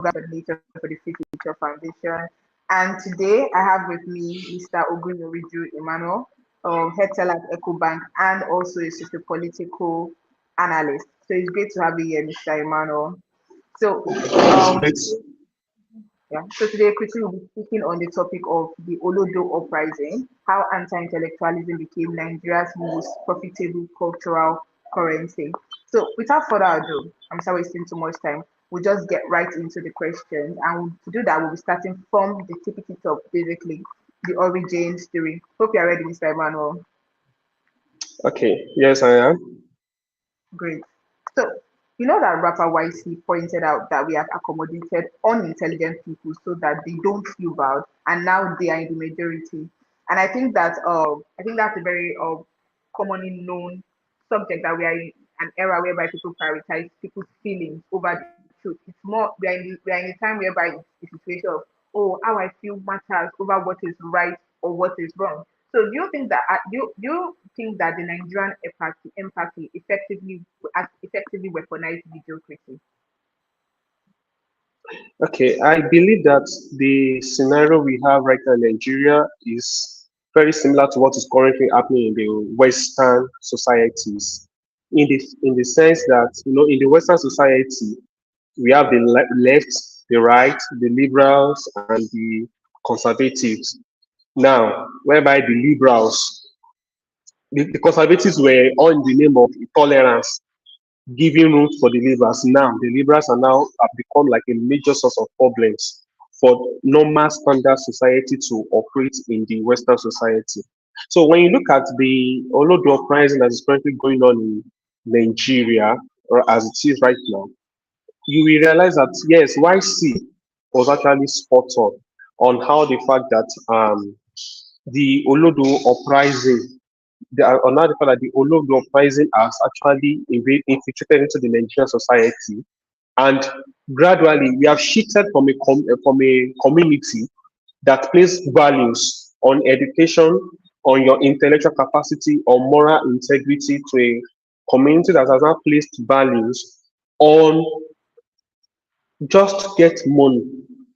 coordinator for the Fit Future Foundation. And today I have with me Mr. Ogunyoriju Emmanuel, head teller at EcoBank and also a sociopolitical analyst. So it's great to have you here, Mr. Emmanuel. So It's um, great. yeah. So today, quickly, we'll be speaking on the topic of the Olodo Uprising, how anti-intellectualism became Nigeria's most profitable cultural currency. So without further ado, I'm sorry wasting too much time. We'll just get right into the questions. And to do that, we'll be starting from the TPT top, basically, the origin story. Hope you're ready, Mr. Emmanuel. Okay, yes, I am. Great. So, you know that rapper YC pointed out that we have accommodated unintelligent people so that they don't feel bad, and now they are in the majority. And I think that's a very commonly known subject that we are in an era whereby people prioritize people's feelings over the truth. It's more we are in a time whereby it's a situation of, oh, how I feel matters over what is right or what is wrong. So do you think that the Nigerian empathy effectively weaponized mediocrity? Okay, I believe that the scenario we have right now in Nigeria is very similar to what is currently happening in the Western societies. In the sense that in the Western society we have the left, the right, the liberals, and the conservatives. Now, whereby the conservatives were all in the name of tolerance, giving room for the liberals. Now, the liberals are now have become like a major source of problems for normal standard society to operate in the Western society. So when you look at the Olodo uprising that is currently going on in Nigeria, or as it is right now, you will realize that yes, YC was actually spot on how the fact that the Olodo uprising on how the fact that the Olodo uprising has actually infiltrated into the Nigerian society, and gradually we have shifted from a community that places values on education, on your intellectual capacity, on moral integrity, to a community that has now placed values on just get money.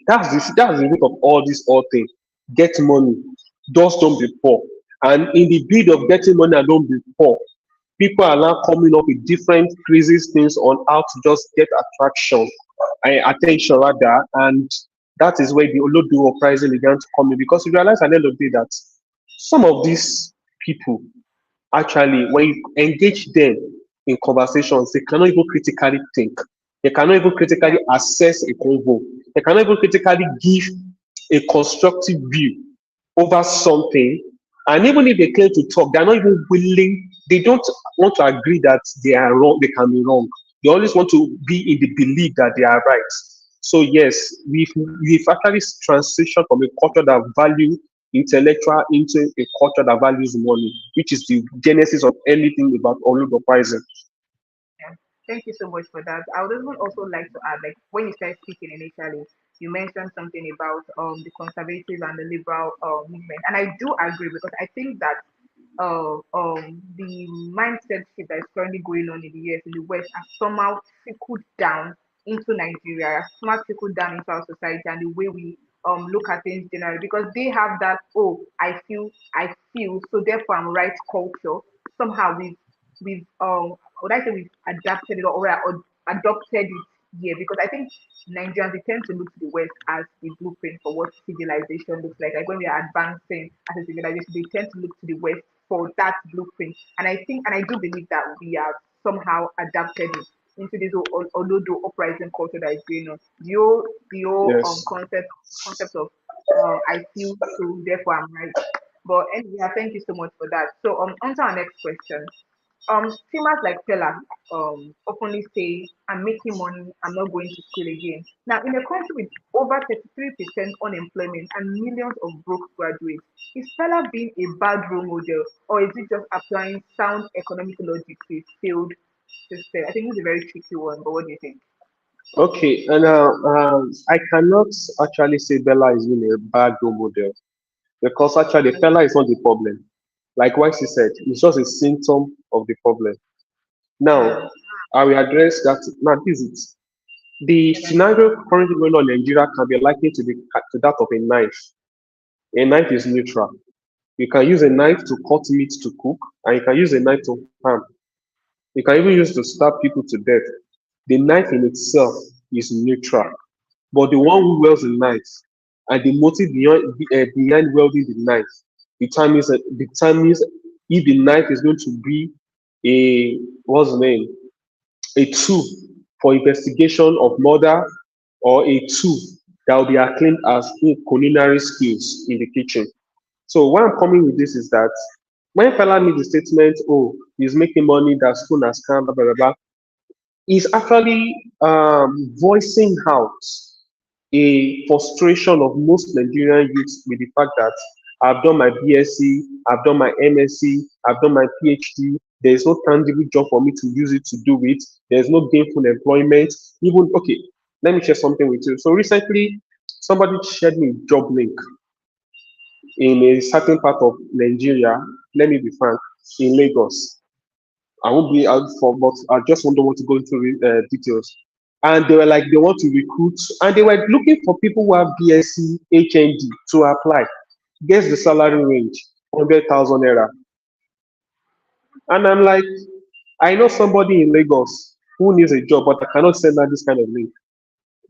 That's the root of all this whole thing. Get money. Just don't be poor. And in the bid of getting money and don't be poor, people are now coming up with different crazy things on how to just get attention rather, and that is where the Olodo uprising began to come in, because you realize at the end of the day that some of these people actually, when you engage them in conversations, they cannot even critically think. They cannot even critically assess a convo. They cannot even critically give a constructive view over something. And even if they claim to talk, they're not even willing, they don't want to agree that they are wrong, they can be wrong. They always want to be in the belief that they are right. So yes, we've actually transitioned from a culture that value intellectual into a culture that values money, which is the genesis of anything about Olodo Uprising. Yeah. Thank you so much for that. I would even also like to add, like when you started speaking initially, you mentioned something about the conservative and the liberal movement, and I do agree because I think that the mindset shift that is currently going on in the US, in the West, has somehow trickled down into Nigeria, has somehow trickled down into our society and the way we look at things generally, because they have that, oh, I feel, so therefore I'm right culture. Somehow we've would I say we've adapted it, or adopted it here, because I think Nigerians, they tend to look to the West as the blueprint for what civilization looks like. Like when we are advancing as a civilization, they tend to look to the West for that blueprint. And I think, and I do believe that we have somehow adapted it into this Olodo uprising culture that is going on. The whole Yes. concept of I feel so, therefore I'm right. But anyway, thank you so much for that. So on to our next question. Streamers like Fela openly say, I'm making money, I'm not going to school again. Now, in a country with over 33% unemployment and millions of broke graduates, is Fela being a bad role model, or is it just applying sound economic logic to a failed system? I think it's a very tricky one, but what do you think? Okay, and I cannot actually say Bella is really a bad role model, because actually Bella is not the problem. Like what she said, it's just a symptom of the problem. Mm, Now, I will address that. Now, this is it. The scenario currently going on in Nigeria can be likened to that of a knife. A knife is neutral. You can use a knife to cut meat to cook, and you can use a knife to harm. You can even use to stab people to death. The knife in itself is neutral. Yeah. But the one who wields the knife and the motive behind wielding the knife determines if the knife is going to be a what's the name a tool for investigation of murder, or a tool that will be acclaimed as culinary skills in the kitchen. So where I'm coming with this is that when Fela made the statement, oh, he's making money, that school has come, blah, blah, blah, blah, he's actually voicing out a frustration of most Nigerian youths with the fact that I've done my BSc, I've done my MSc, I've done my PhD. There is no tangible job for me to use it to do it. There's no gainful employment. Even okay, let me share something with you. So recently, somebody shared me a job link in a certain part of Nigeria. Let me be frank, in Lagos. I won't be out for, but I just don't want to go into details. And they were like, they want to recruit, and they were looking for people who have BSc, HND to apply. Guess the salary range, 100,000 naira. And I'm like, I know somebody in Lagos who needs a job, but I cannot send her this kind of link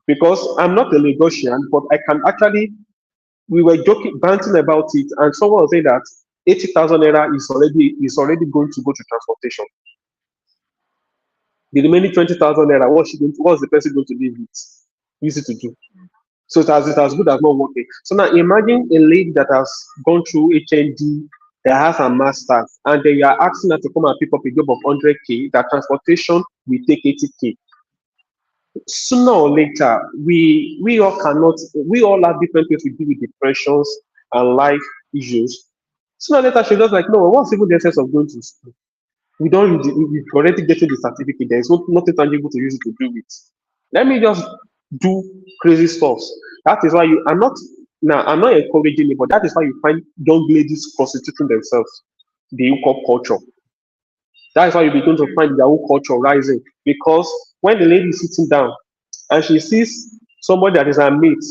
because I'm not a Lagosian, but I can actually. We were joking, banting about it, and someone was saying that 80,000 naira is already going to go to transportation. The remaining 20,000 naira, what's the person going to leave it? Easy to do. So it has good as not working. So now imagine a lady that has gone through HND, that has a master's, and then you are asking her to come and pick up a job of 100K, that transportation will take 80K. Sooner or later, we all have different ways we deal with depressions and life issues. Sooner or later, she's just like, no, what's even the essence of going to school? We don't need we've already getting the certificate. There is nothing tangible to use it to do it. Let me just do crazy stuff. That is why I'm not encouraging it, but that is why you find young ladies prostituting themselves, the hookup culture. That is why you begin to Mm. find the Yahoo culture rising. Because when the lady is sitting down and she sees somebody that is her mate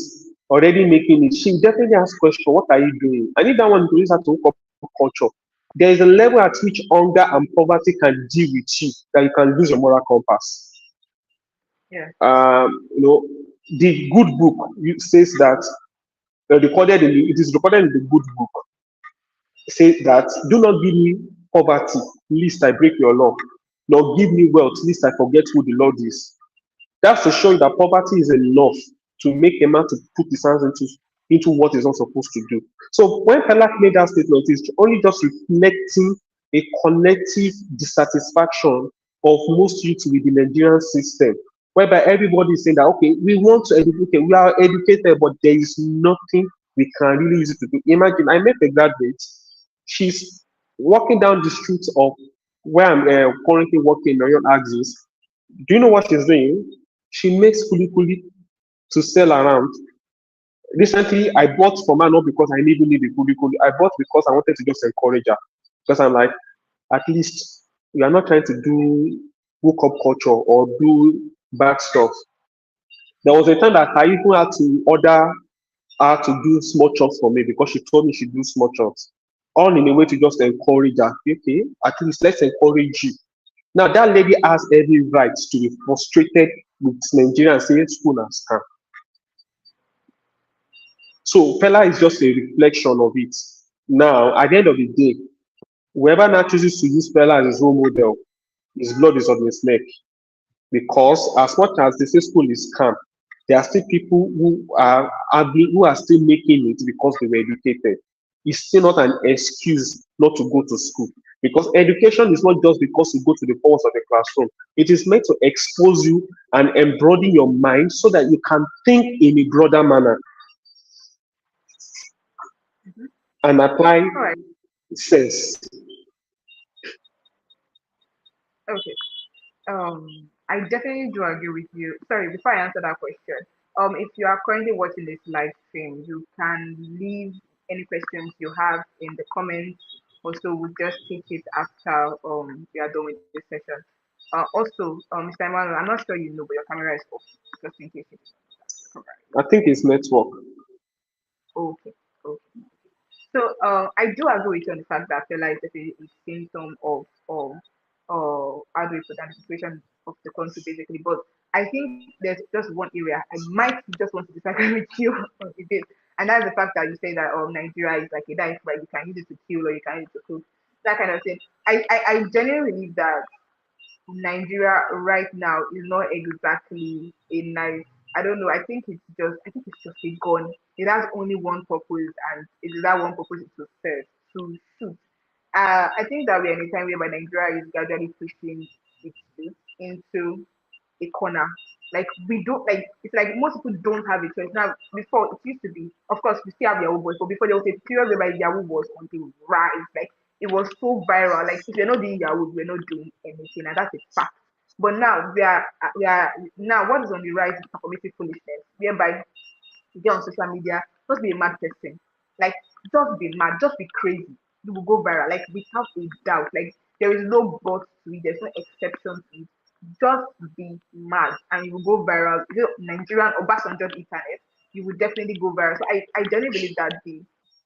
already making it, she definitely asks question, what are you doing? I need that one to use her to hook up culture. There is a level at which hunger and poverty can deal with you that you can lose your moral compass. Yeah. You know, the good book says that it is recorded in the good book say that do not give me poverty, lest I break your law, nor give me wealth, lest I forget who the Lord is. That's to show you that poverty is enough to make a man to put his hands into what he's not supposed to do. So when Pelak made that statement, it's only just reflecting a collective dissatisfaction of most youth with the Nigerian system, whereby everybody is saying that okay, we want to educate, okay, we are educated, but there is nothing we can really use it to do. Imagine I met a graduate, she's walking down the streets of where I'm currently working on your axis. Do you know what she's doing? She makes kuli kuli to sell around. Recently, I bought from her not because I even need the kuli kuli. I bought because I wanted to just encourage her. Because I'm like, at least we are not trying to do woke up culture or do bad stuff. There was a time that I even had to order her to do small chops for me because she told me she'd do small chops. All in a way to just encourage her. Okay, at least let's encourage you. Now that lady has every right to be frustrated with Nigeria and say school has come. So Pella is just a reflection of it. Now, at the end of the day, whoever now chooses to use Pella as his role model, his blood is on his neck. Yeah. Because as much as the school is calm, there are still people who are still making it because they were educated. It's still not an excuse not to go to school. Because education is not just because you go to the walls of the classroom. It is meant to expose you and embroaden your mind so that you can think in a broader manner Mhm. and apply All right. sense. Okay. I definitely do agree with you. Sorry, before I answer that question, if you are currently watching this live stream, you can leave any questions you have in the comments. Also, we'll just take it after we are done with this session. Also, Mr. Emmanuel, I'm not sure you know, but your camera is off, just in case it's I think it's network. okay. Okay. So I do agree with you on the fact that failure is definitely a symptom of how do we put that, the situation of the country basically. But I think there's just one area I might just want to disagree with you on a bit, and that's the fact that you say that Nigeria is like a knife where you can use it to kill or you can use it to cook, that kind of thing. I genuinely believe that Nigeria right now is not exactly a knife. I don't know. I think it's just a gun. It has only one purpose, and it is that one purpose is to serve, to shoot. I think that we're in a time whereby Nigeria is gradually pushing its youth into a corner. Like we don't like it's like most people don't have a choice. Now before it used to be, of course we still have Yahoo boys, but before there was a period whereby Yahoo was on the rise. Like it was so viral. Like if you're not doing Yahoo, we're not doing anything, and that's a fact. But now we are now what is on the rise is performative foolishness, whereby get on social media, just be a mad person. Like, just be mad, just be crazy. You will go viral, like, without a doubt. Like, there is no but to it, there's no exception to it. Just be mad and you will go viral. You know, Nigerian or Obasanjo internet, you will definitely go viral. So I genuinely believe that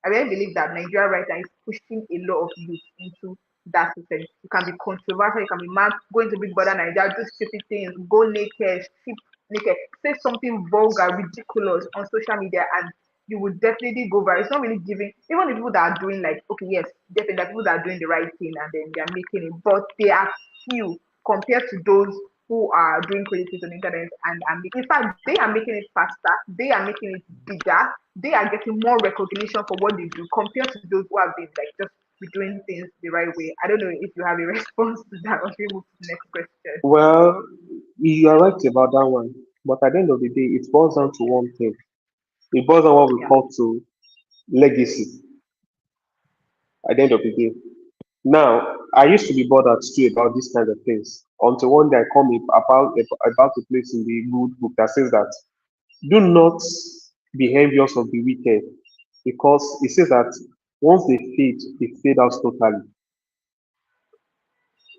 I really believe that Nigeria right now is pushing a lot of youth into that system. You can be controversial, you can be mad, go into Big Brother Nigeria, do stupid things, go naked, strip naked, say something vulgar, ridiculous on social media, and you would definitely go viral. It's not really giving, even the people that are doing like, okay, yes, definitely, there are people that are doing the right thing and then they are making it, but they are few compared to those who are doing crazy things on the internet and in fact, they are making it faster, they are making it bigger, they are getting more recognition for what they do compared to those who have been like just be doing things the right way. I don't know if you have a response to that or should we move to the next question. Well, you are right about that one. But at the end of the day, it boils down to one thing. It boils down what we Yeah. call to legacy at the end of the day. Now, I used to be bothered too about these kind of things until one day I come about a place in the good book that says that do not be envious of the wicked because it says that once they fade out totally.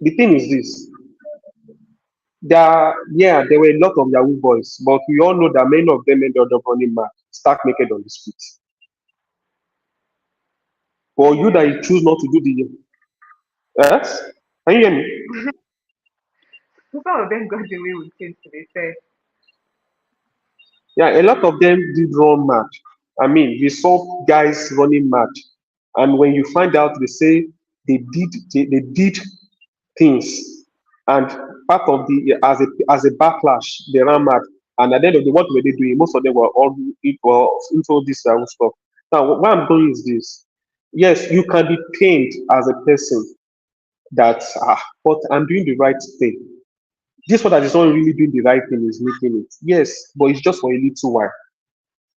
The thing is this, yeah, there were a lot of Yahoo boys, but we all know that many of them ended up running mad, stark naked on the streets. For you that Yeah. you choose not to do the yes, can you hear me? Some of them got away with it to be fair. Yeah, a lot of them did run mad. I mean, we saw guys running mad, and when you find out, they say they did things, and part of the as a backlash, they ran mad. And at the end of the what were they doing? Most of them were all equal into this stuff. Now, what I'm doing is this. Yes, you can be pained as a person that but I'm doing the right thing. This one that is not really doing the right thing is making it. Yes, but it's just for a little while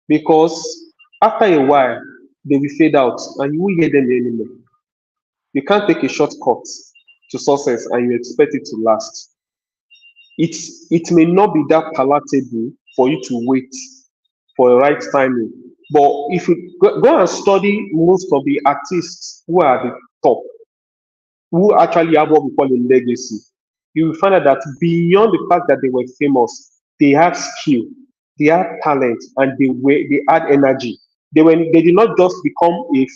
because after a while they will fade out and you won't hear them anymore. You can't take a shortcut to success and you expect it to last. It may not be that palatable for you to wait for the right timing. But if you go and study most of the artists who are at the top, who actually have what we call a legacy, you will find out that beyond the fact that they were famous, they had skill, they had talent, and they had energy. They did not just become a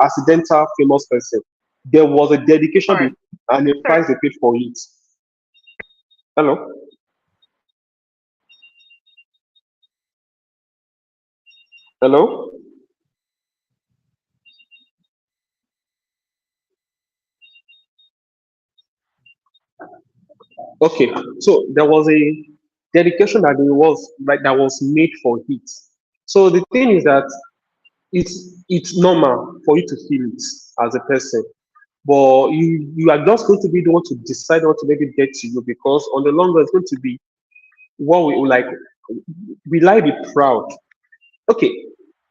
accidental famous person. There was a dedication Sorry. and a Sorry. price they paid for it. Hello, hello. Okay, so there was a dedication that was made for it. So the thing is that it's normal for you to feel it as a person, but you are just going to be the one to decide what to make it get to you because on the long run it's going to be what we like. Will I be proud? Okay,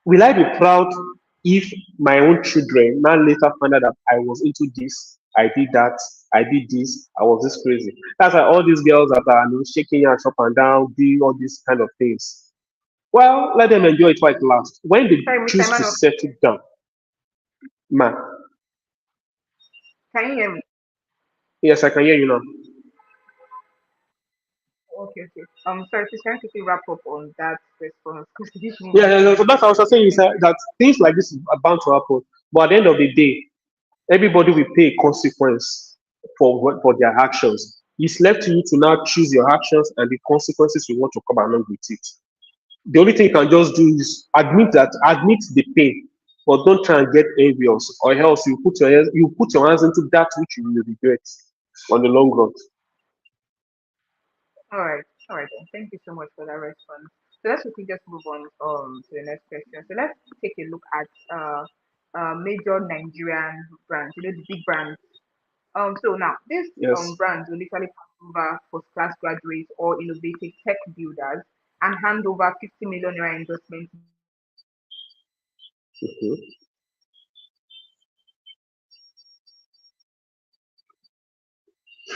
will I be proud if my own children now later find out that I was into this, I did that, I did this, I was this crazy. That's why all these girls that are shaking hands up and down, doing all these kind of things. Well, let them enjoy it while it lasts. When they Sorry, Mr. choose to Emmanuel. settle down, man, Can you hear me? yes, I can hear you now. Okay, okay. Sorry, please can you quickly wrap up on that response because you didn't Yeah, even yeah, yeah. So that's what I was saying is mention that things like this are bound to happen. But at the end of the day, everybody will pay a consequence for their actions. It's left to you to now choose your actions and the consequences you want to come along with it. The only thing you can just do is admit the pain, but don't try and get envious, or else you put your hands into that which you will regret on the long run. All right then. Thank you so much for that response. So let's quickly just move on to the next question. So let's take a look at major Nigerian brands, you know, the big brands. So now these Yes. brands will literally pass over first class graduates or innovative tech builders and hand over 50 million naira endorsement deals to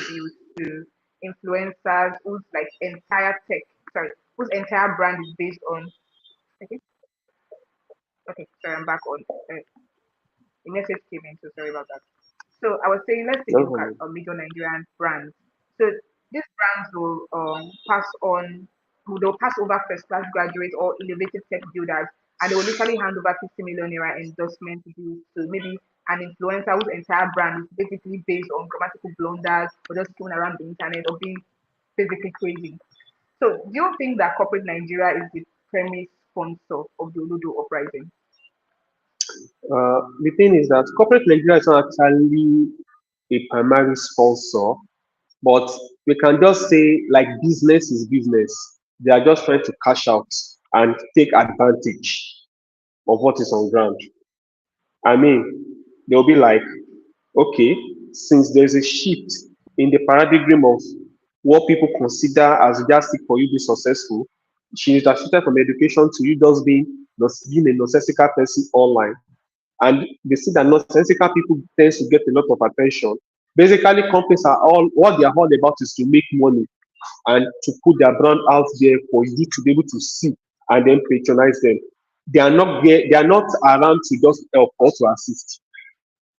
maybe an Mhm. influencer whose like entire tech, sorry, whose entire brand is based on. Okay, okay, sorry, I'm back on. The message came in, so sorry about that. So I was saying, let's take a No look at problem. major Nigerian brands. So these brands will pass on, they'll pass over first class graduates or innovative tech builders, and they will literally hand over 50 million naira endorsement deals to maybe an influencer whose entire brand is basically based on grammatical blunders or just going around the internet or being basically crazy. So do you think that corporate Nigeria is the premise sponsor of the Olodo Uprising? The thing is that corporate Nigeria is not actually a primary sponsor, but we can just say like business is business. They are just trying to cash out and take advantage of what is on ground. I mean, they'll be like, okay, since there's a shift in the paradigm of what people consider as yardstick for you to be successful, she is shifted from education to you just being a nonsensical person online. And they see that nonsensical people tends to get a lot of attention. Basically, companies are all what they are all about is to make money and to put their brand out there for you to be able to see and then patronize them. They are not around to just help or to assist.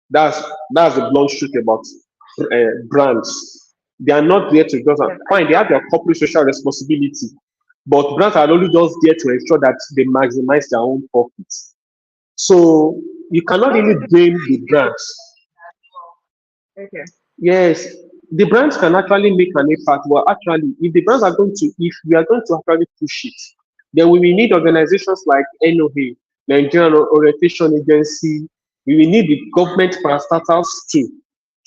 That's that's the blunt truth about brands. They are not there to just Yes, I fine. They have their corporate social responsibility, but brands are only just there to ensure that they maximize their own profits. So you but cannot don't really you think blame they the make a brands. okay? Yes, the brands can actually make an impact. Well, actually, if the brands are going to, if we are going to actually push it, then we will need organizations like NOA, Nigerian Orientation Agency. We will need the government parastatals too,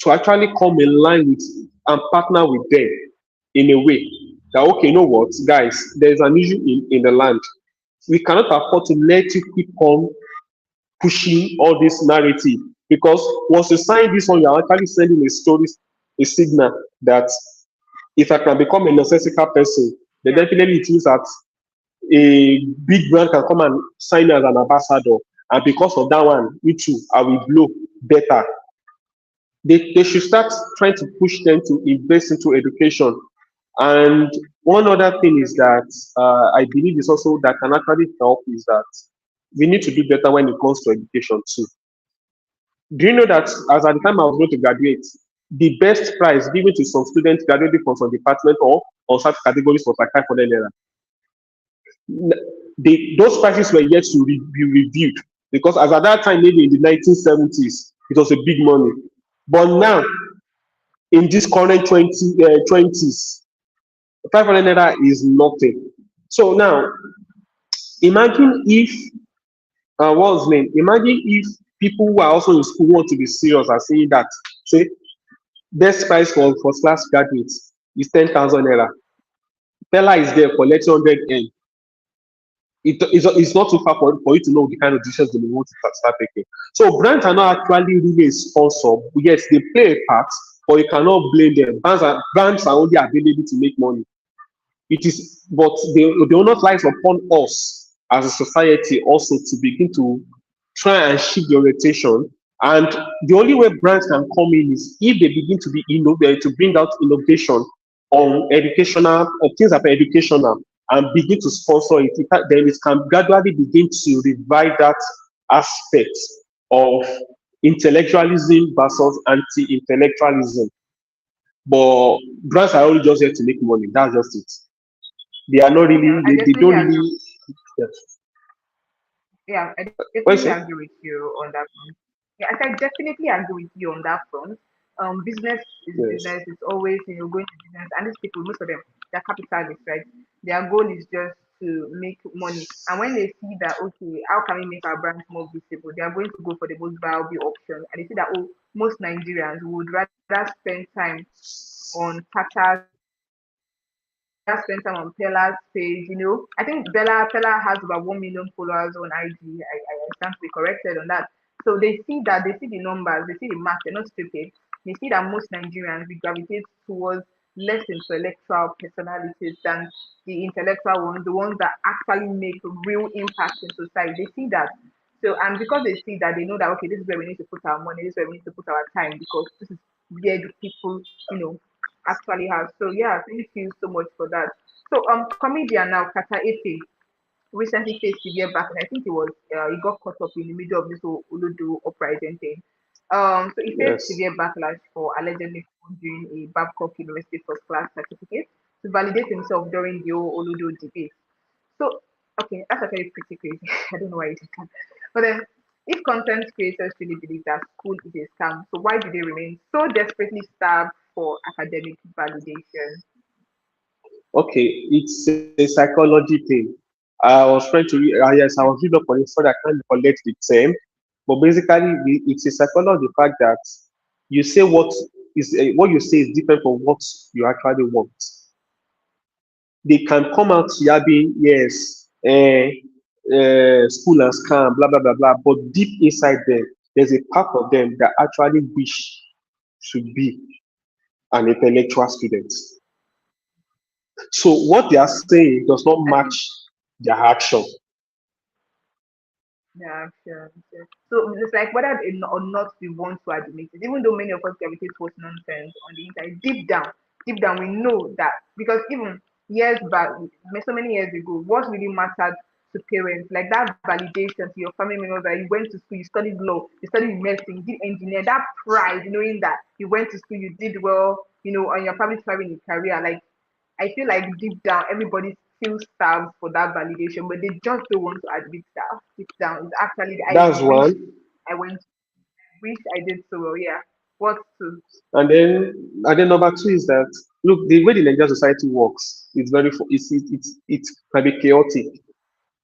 to actually come in line with and partner with them in a way that, okay, you know what, guys, there's an issue in the land. We cannot afford to let you keep on pushing all this narrative because once you sign this one, you're actually sending a story, a signal that if I can become a nonsensical person, then Yeah, definitely it means that a big brand can come and sign as an ambassador. And because of that one, me too, I will blow better. They should start trying to push them to invest into education. And one other thing is okay. that I believe is also that can actually help is that we need to do better when it comes to education too. Do you know that as at the time I was going to graduate, the best prize given to some students graduating from some department or on certain categories was like 500 naira. Those prices were yet to be reviewed because as at that time, maybe in the 1970s, it was a big money. But now, in this current 20s, 500 naira is nothing. So now, imagine if, what's the name? Imagine if people who are also in school want to be serious and saying that, say, best price for first class graduates is 10,000 naira. Teller is there collecting 100 M. It's not too far for you to know the kind of decisions they want to start taking. So brands are not actually really a sponsor. Yes, they play a part, but you cannot blame them. Brands are only available to make money. It is, but the onus lies upon us as a society also to begin to try and shift the orientation. And the only way brands can come in is if they begin to be innovative, to bring out innovation on educational things that are educational and begin to sponsor it. Then it can gradually begin to revive that aspect of intellectualism versus anti-intellectualism. But brands are only just here to make money. That's just it. They are not Yeah, really, I they definitely don't agree. really, yes. Yeah, I What you definitely say? agree with you on that front. Yeah, I said definitely agree with you on that front. Business is Yes, business. It's always going to business, and these people, most of them, they're capitalists, right? Their goal is just to make money. And when they see that, okay, how can we make our brands more visible? They are going to go for the most viable option, and they see that, oh, most Nigerians would rather spend time on Tata's page, would rather spend time on Pella's page. I think Pella has about 1 million followers on IG. I stand to be corrected on that. So they see the numbers, they see the math, they're not stupid. They see that most Nigerians we gravitate towards less intellectual personalities than the intellectual ones, the ones that actually make real impact in society. They see that. So and because they see that, they know that, okay, this is where we need to put our money, this is where we need to put our time, because this is where the people, you know, actually have. So yeah, thank you so much for that. So comedian now Kata Efe recently faced severe backlash. I think he got caught up in the middle of this whole Olodo Uprising thing. So he faced yes. severe backlash for allegedly forging a Babcock University first class certificate to validate himself during the whole Olodo debate. So okay, that's actually pretty crazy. I don't know why he did that. But then if content creators really believe that school is a scam, so why do they remain so desperately starved for academic validation? Okay, it's a psychology thing. I was trying to, yes, I was reading up on it, so that I can't collect the term. But basically, it's a psychology, the fact that you say what you say is different from what you actually want. They can come out yabbing, yes, school and scam, blah, blah, blah, blah. But deep inside them, there's a part of them that actually wish to be an intellectual student. So what they are saying does not I think match their action. yeah, sure, sure. So it's like whether or not we want to admit it, even though many of us gravitate towards nonsense on the internet, deep down, we know that because even years back, so many years ago, what really mattered to parents, like that validation to your family members that you went to school, you studied law, you studied medicine, you did engineer, that pride, knowing that you went to school, you did well, and you're probably thriving in career, like I feel like deep down everybody still starves for that validation, but they just don't want to admit that deep down. It's actually I That's wish one. I went, wish I did so well. Yeah. What to? And then number two is that look, the way the Nigerian society works is very it can be chaotic.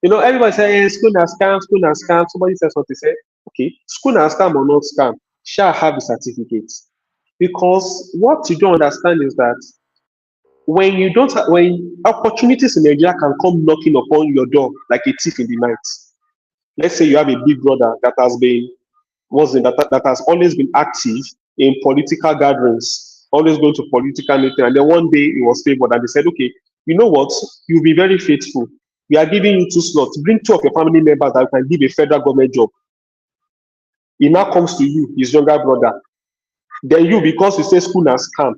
Everybody say, hey, school na scam, school na scam. Somebody says something, say, okay, school na scam or not scam, shall have the certificate. Because what you don't understand is that when opportunities in Nigeria can come knocking upon your door like a thief in the night. Let's say you have a big brother that has always been active in political gatherings, always going to political meetings, and then one day he was favored and they said, okay, you know what? You'll be very faithful. We are giving you two slots. Bring two of your family members that can give a federal government job. He now comes to you, his younger brother. Then you, because you say school has scam,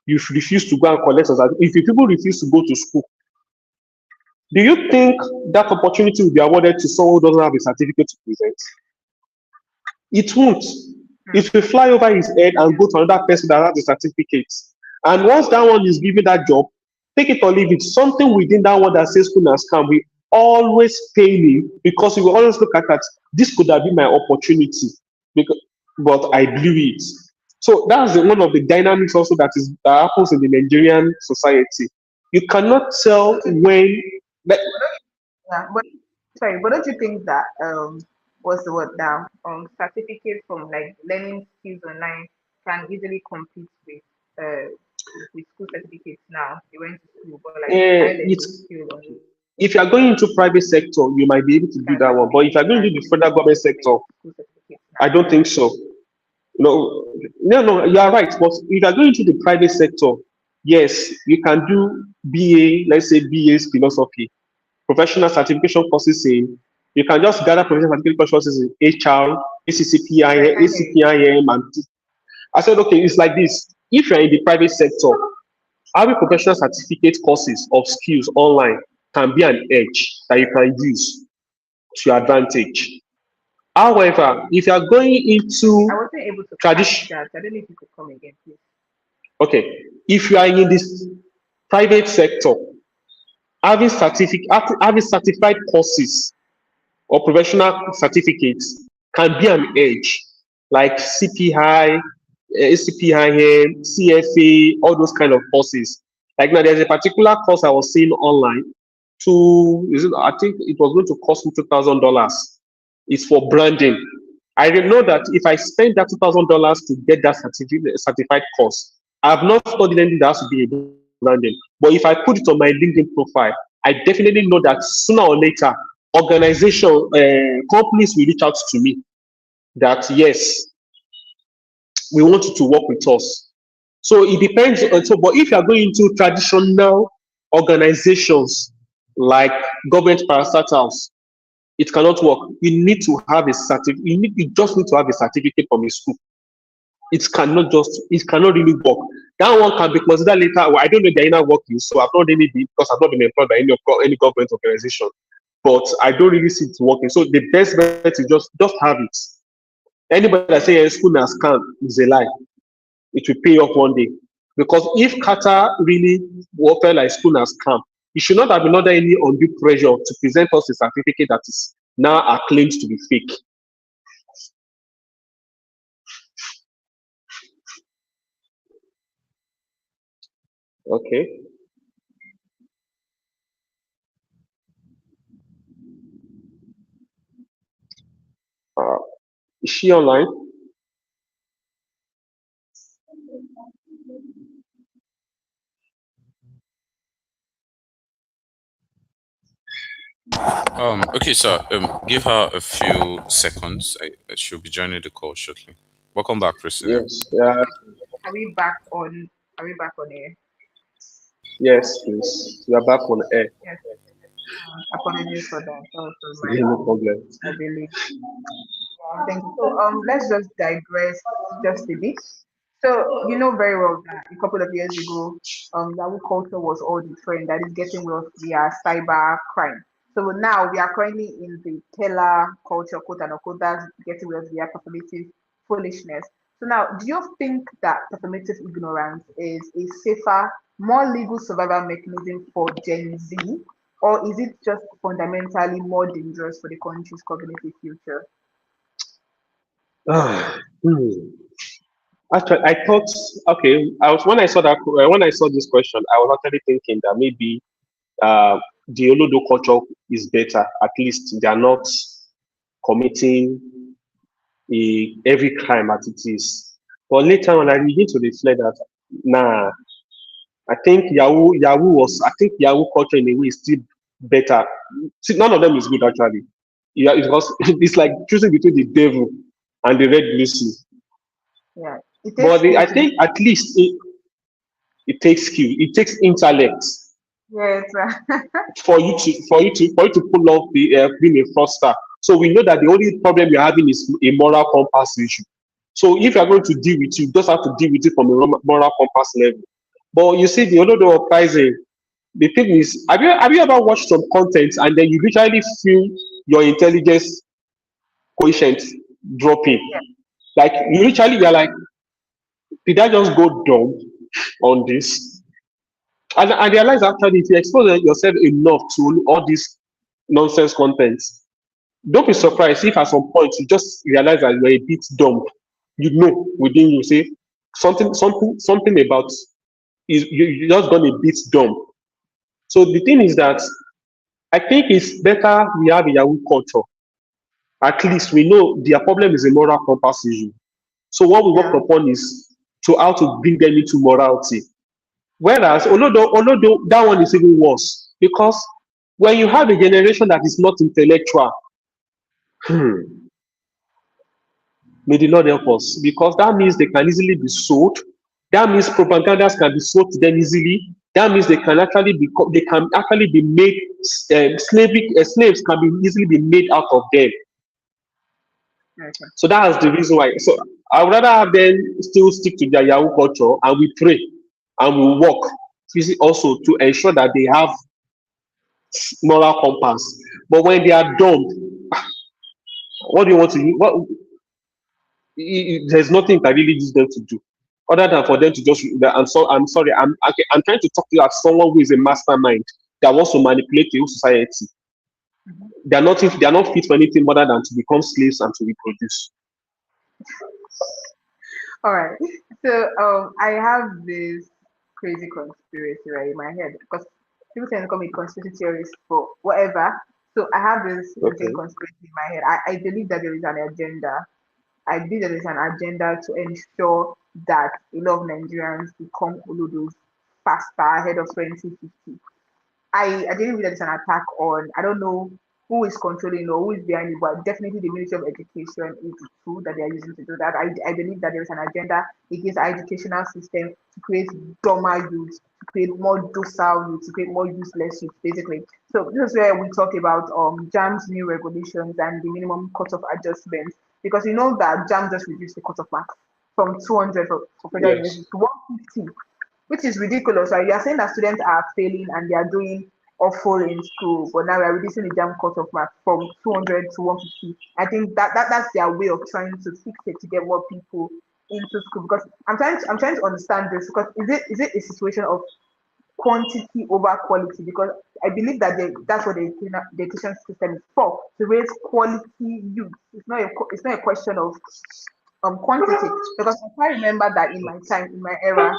you refuse to go and collect us. If you people refuse to go to school, do you think that opportunity will be awarded to someone who doesn't have a certificate to present? It won't. Hmm. It will fly over his head and Yeah. go to another person that has the certificate. And once that one is given that job, take it or leave it. Something within that one that says school and scam will always pain him because he will always look at that. This could have been my opportunity, because, but I blew it. So that's one of the dynamics also that happens in the Nigerian society. You cannot tell Don't you think? when. Like, Yeah. But sorry, but don't you think that what's the word now? Certificate from like learning skills online can easily compete with school certificates now. You went to school, but like high level it's skill online if you are going into private sector, you might be able to do can that one. But if you are compete going and into the federal easily government with sector, school certificates I now. don't think so. No, no, no, you are right. But if you are going into the private sector, yes, you can do BA, let's say BA's philosophy, professional certification courses in. You can just gather professional certification courses in HR, Sorry, I ACCPIM, can't hear you. ACPIM, and I said, okay, it's like this. If you are in the private sector, having professional certificate courses of skills online can be an edge that you can use to your advantage. However, if you are going I into wasn't able to catch tradition, that. I don't know if you could come again, please. okay, if you are in this private sector, having certified courses or professional certificates can be an edge, like CPI, ACPIM, CFA, all those kind of courses. Like now, there's a particular course I was seeing online. I think it was going to cost me $2,000. It's for branding. I know that if I spend that $2,000 to get that certified course, I have not studied anything that has to be a branding. But if I put it on my LinkedIn profile, I definitely know that sooner or later, organization, companies will reach out to me that yes, we want you to work with us. So it depends. But if you are going into traditional organizations like government parastatals, it cannot work. You need to have a certificate. You just need to have a certificate from a school. It cannot really work. That one can be considered later. Well, I don't know the inner workings, so I've not really been, because I've not been employed by any government organization. But I don't really see it working. So the best bet is just have it. Anybody that say school na scam is a lie. It will pay off one day. Because if Qatar really felt like school na scam, it should not have been under any undue pressure to present us a certificate that is now acclaimed to be fake. Okay. Uh, is she online? Okay, so give her a few seconds. She'll be joining the call shortly. Welcome back, Christina. Yes. Are we back on? Are we back on air? Yes, please. You are back on air. Yes. Apologies for that. That was No problem. my belief. Thank you. So let's just digress just a bit. So you know very well that a couple of years ago, Yahoo culture was all the trend that is getting wealth via cyber crime. So now we are currently in the teller culture, quote unquote, that's getting wealth via performative foolishness. So now, do you think that performative ignorance is a safer, more legal survival mechanism for Gen Z, or is it just fundamentally more dangerous for the country's cognitive future? Hmm. Actually, I thought, okay, I was when I saw this question, I was actually thinking that maybe uh, the Olodo culture is better. At least they are not committing every crime as it is. But later on, I begin to reflect that, nah, I think Yahoo culture in a way is still better. See, none of them is good actually. Yeah, because it's like choosing between the devil and the red blue sea. Yeah, it takes But skill I to be. think at least it takes skill, it takes intellect Yes, for you to pull off the being a fraudster. So we know that the only problem you're having is a moral compass issue. So if you're going to deal with it, you just have to deal with it from a moral compass level. But you see, the Olodo Uprising, the thing is, have you ever watched some content and then you literally feel your intelligence quotient dropping? yeah, Like you literally, you're like, did I just go dumb on this? And I realize actually, if you expose yourself enough to all this nonsense content, don't be surprised if at some point you just realize that you're a bit dumb. You know within you, say something about is you just gone a bit dumb. So the thing is that I think it's better we have a Yahoo culture. At least we know their problem is a moral compass issue. So what we work yeah, upon is to how to bring them into morality. Whereas although that one is even worse because when you have a generation that is not intellectual, may the Lord help us because that means they can easily be sold. That means propagandas can be sold to them easily. That means they can actually be made slaves can be easily be made out of them. okay, So that's the reason why. So I would rather have them still stick to their Yahoo culture and we pray and we work also to ensure that they have moral compass. But when they are dumb, what do you want to do? There's nothing that really needs them to do other than for them to just. I'm sorry. I'm trying to talk to you as someone who is a mastermind. that wants to manipulate the whole society. They are not fit for anything more than to become slaves and to reproduce. All right. So I have this crazy conspiracy right in my head because people tend to call me conspiracy theorist for whatever. So I have this insane Okay. conspiracy in my head. I believe that there is an agenda. I believe that there is an agenda to ensure that a lot of Nigerians become Olodos faster ahead of 2050. I didn't read that it's an attack on, I don't know who is controlling or who is behind it, but definitely the Ministry of Education is the tool that they are using to do that. I believe that there is an agenda against our educational system to create dumber youth, to create more docile youth, to create more useless youth, basically. So this is where we talk about JAM's new regulations and the minimum cost of adjustment, because you know that JAM just reduced the cut of marks from 200 for federal Yes. universities to 150, which is ridiculous. Right? You are saying that students are failing and they are doing awful in school, but now we are reducing the jam cut off mark from 200 to 150. I think that's their way of trying to fix it to get more people into school. Because I'm trying to understand this, because is it a situation of quantity over quality? Because I believe that that's what the education system is for, to raise quality youth. It's not a question of quantity, because I quite remember that in my time, in my era,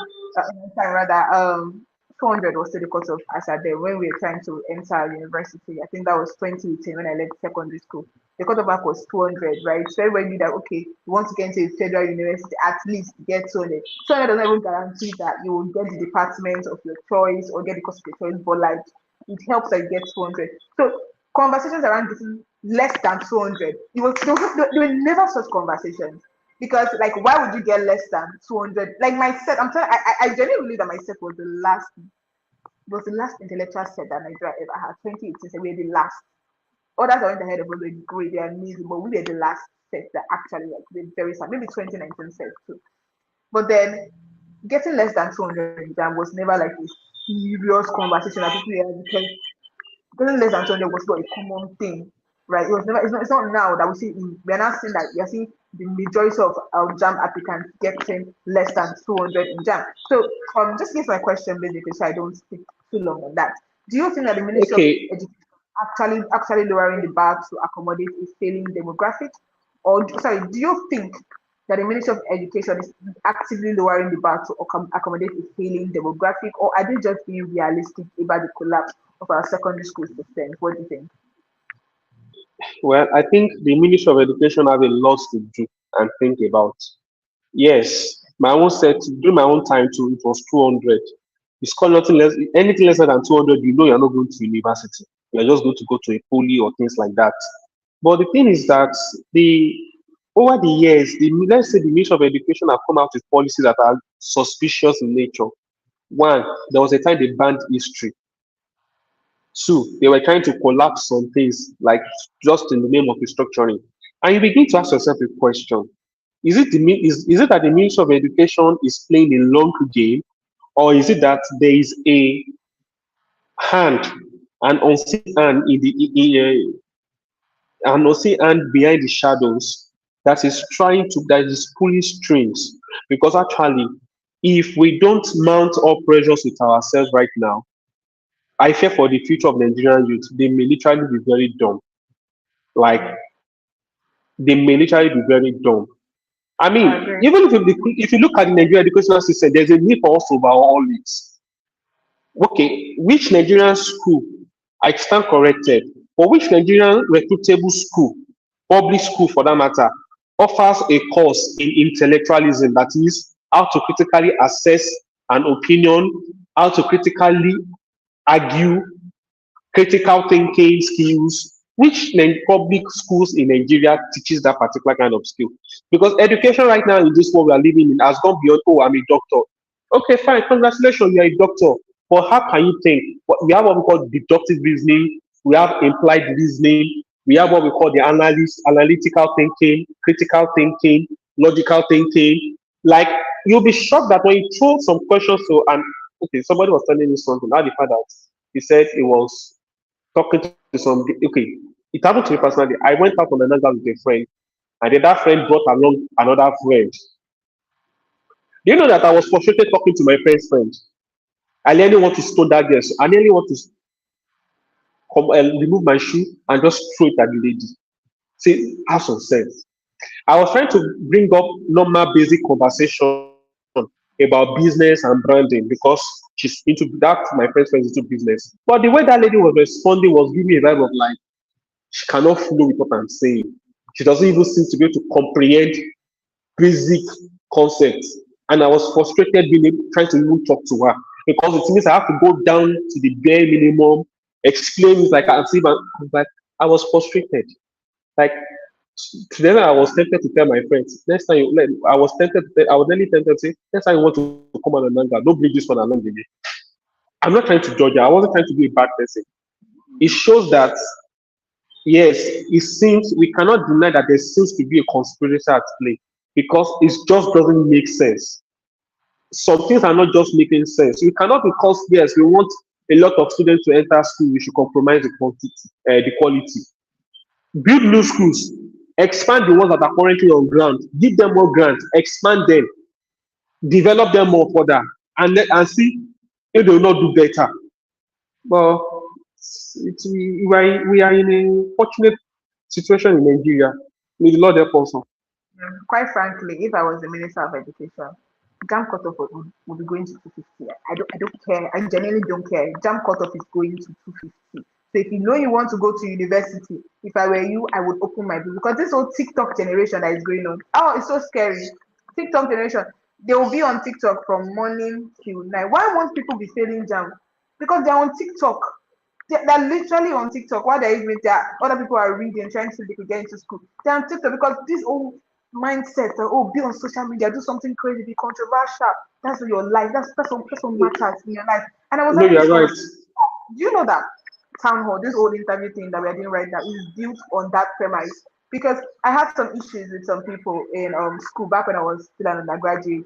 in my time rather, 200 was still the cut off as at then when we were trying to enter university. I think that was 2018 when I left secondary school. The cut off mark was 200, right? So everybody knew that, okay, you want to get into a federal university, at least get 200. 200 doesn't even guarantee that you will get the department of your choice or get the course of your choice, but like it helps that you get 200. So conversations around getting less than 200, there were never such conversations, because like why would you get less than 200? Like my set, I genuinely believe that my set was the last intellectual set that Nigeria ever had. 2018, so we were the last. Others are in the head of us were great, they're amazing, but we were the last set that actually like the very sad. Maybe 2019 set too. But then getting less than 200 in exam was never like a serious conversation that people had, because getting less than 200 was not a common thing, right? It was never. It's not now that we see. We are now seeing that we are seeing the majority of our JAM applicants getting less than 200 in JAM. So, just give my question basically, so I don't speak too long on that. Do you think that the Ministry of Okay. Education actually lowering the bar to accommodate a failing demographic, or sorry, do you think that the Ministry of Education is actively lowering the bar to accommodate a failing demographic, or are they just being realistic about the collapse of our secondary school system? What do you think? Well, I think the Ministry of Education have a lot to do and think about. Yes, my own set during my own time too, it was 200. You score nothing less, anything less than 200, you know you're not going to university. You're just going to go to a poly or things like that. But the thing is that the over the years, let's say the Ministry of Education have come out with policies that are suspicious in nature. One, there was a time they banned history. Two, they were trying to collapse some things, like just in the name of restructuring. And you begin to ask yourself a question. Is it that the Ministry of Education is playing a long game, or is it that there is a hand, an unseen hand an unseen hand behind the shadows that is pulling strings? Because actually, if we don't mount up pressures with ourselves right now, I fear for the future of Nigerian youth. They may literally be very dumb. Like they may literally be very dumb. I I mean, agree. even if you look at the Nigerian educational system, there's a need for us to overhaul it. Okay, which Nigerian school, I stand corrected, but which Nigerian reputable school, public school for that matter, offers a course in intellectualism, that is, how to critically assess an opinion, how to critically argue, critical thinking skills, which public schools in Nigeria teaches that particular kind of skill. Because education right now in this world we are living in has gone beyond, oh, I'm a doctor. Okay, fine, congratulations, you're a doctor. But how can you think? We have what we call deductive reasoning, we have implied reasoning, we have what we call the analytical thinking, critical thinking, logical thinking. Like, you'll be shocked that when you throw some questions to an, okay, somebody was telling me something, how the fact that he said it was talking to some, okay, it happened to me personally. I went out on an angle with a friend, and then that friend brought along another friend. Do you know that I was frustrated talking to my friend's friend? I nearly want to stone that girl. I nearly want to. remove my shoe and just throw it at the lady. Say, have some sense. I was trying to bring up normal basic conversation about business and branding because she's into that. My friend's friend is into business. But the way that lady was responding was giving me a vibe of like she cannot flow with what I'm saying. She doesn't even seem to be able to comprehend basic concepts. And I was frustrated trying to even talk to her because it means I have to go down to the bare minimum, explain it like I see, but I was frustrated. Like today, I was tempted to tell my friends next time. I was tempted. I was nearly tempted to say next time you want to come on an anger, don't bring this one along with me. I'm not trying to judge her. I wasn't trying to be a bad person. It shows that yes, it seems we cannot deny that there seems to be a conspiracy at play because it just doesn't make sense. Some things are not just making sense. We cannot because yes, we want a lot of students to enter school, we should compromise the quantity, the quality. Build new schools, expand the ones that are currently on ground, give them more grants, expand them, develop them more further, and see if they will not do better. But we are in a fortunate situation in Nigeria. May the Lord help us. Quite frankly, if I was the Minister of Education, jam cutoff would be going to 250. I don't care. I genuinely don't care. Jam cutoff is going to 250. So if you know you want to go to university, if I were you, I would open my book because this whole TikTok generation that is going on. Oh, it's so scary. TikTok generation. They will be on TikTok from morning till night. Why won't people be failing jam? Because they're on TikTok. They're literally on TikTok. While they're even there, other people are reading, trying to see if they could get into school. They're on TikTok because this whole mindset that be on social media, do something crazy, be controversial. That's your life. That's what matters in your life. And I was No, having you this are right. conversation. Do you know that town hall, this whole interview thing that we're doing right now, is built on that premise? Because I had some issues with some people in school back when I was still an undergraduate,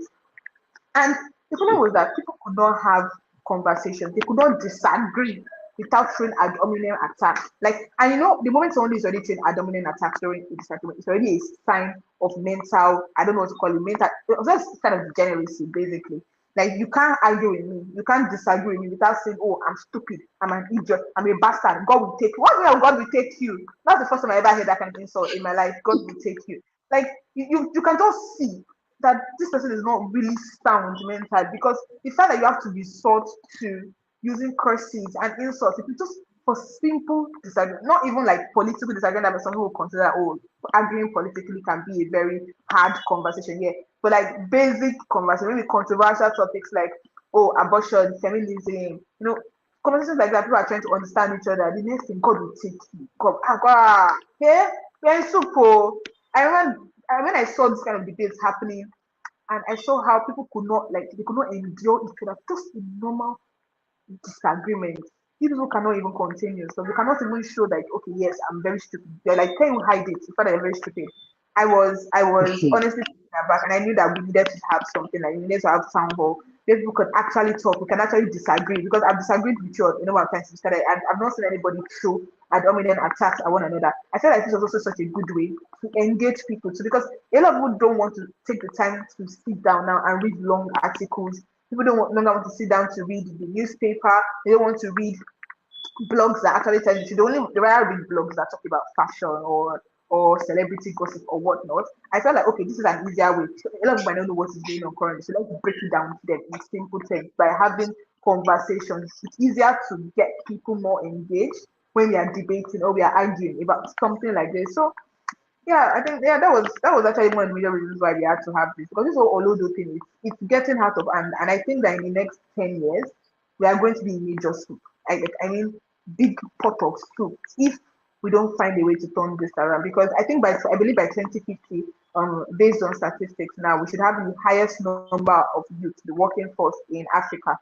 and the problem was that people could not have conversations. They could not disagree without throwing ad hominem attacks. Like, and you know, the moment someone is already throwing ad hominem attacks during a disagreement, it's already a sign of mental, I don't know what to call it, mental, that's kind of degeneracy, basically. Like, you can't argue with me, you can't disagree with me without saying, oh, I'm stupid, I'm an idiot, I'm a bastard, God will take you. What way God will take you? That's the first time I ever heard that kind of insult in my life. God will take you. Like, you can just see that this person is not really sound mentally because the fact that you have to resort to using curses and insults, if you just for simple disagreement, not even like political disagreement that some people consider, oh, arguing politically can be a very hard conversation, yeah. But like basic conversation, maybe controversial topics like, oh, abortion, feminism, conversations like that, people are trying to understand each other. The next thing, God will take you. God, yeah, we're in soup. I remember when I saw this kind of debates happening, and I saw how people could not they could not endure each other, just a normal disagreement. These people cannot even continue. So we cannot even show that okay, yes, I'm very stupid. They're like, can you hide it? You thought I'm very stupid. I was honestly taken aback, and I knew that we needed to have something like we needed to have town hall where people could actually talk. We can actually disagree because I've disagreed with you, what I'm trying to say, and I've not seen anybody throw ad hominem attacks at one another. I feel like this was also such a good way to engage people too, because a lot of people don't want to take the time to sit down now and read long articles. People don't want to sit down to read the newspaper. They don't want to read blogs that actually tell you. They rather read blogs that talk about fashion or celebrity gossip or whatnot. I felt like okay, this is an easier way. A lot of people don't know what is going on currently, so let's break it down to them in simple terms by having conversations. It's easier to get people more engaged when we are debating or we are arguing about something like this. So yeah, I think that was actually one of the major reasons why we had to have this because this whole Olodo thing it's getting out of hand, and I think that in the next 10 years we are going to be in major soup. I mean, big pot of soup if we don't find a way to turn this around. Because I believe by 2050, based on statistics now, we should have the highest number of youth, the working force in Africa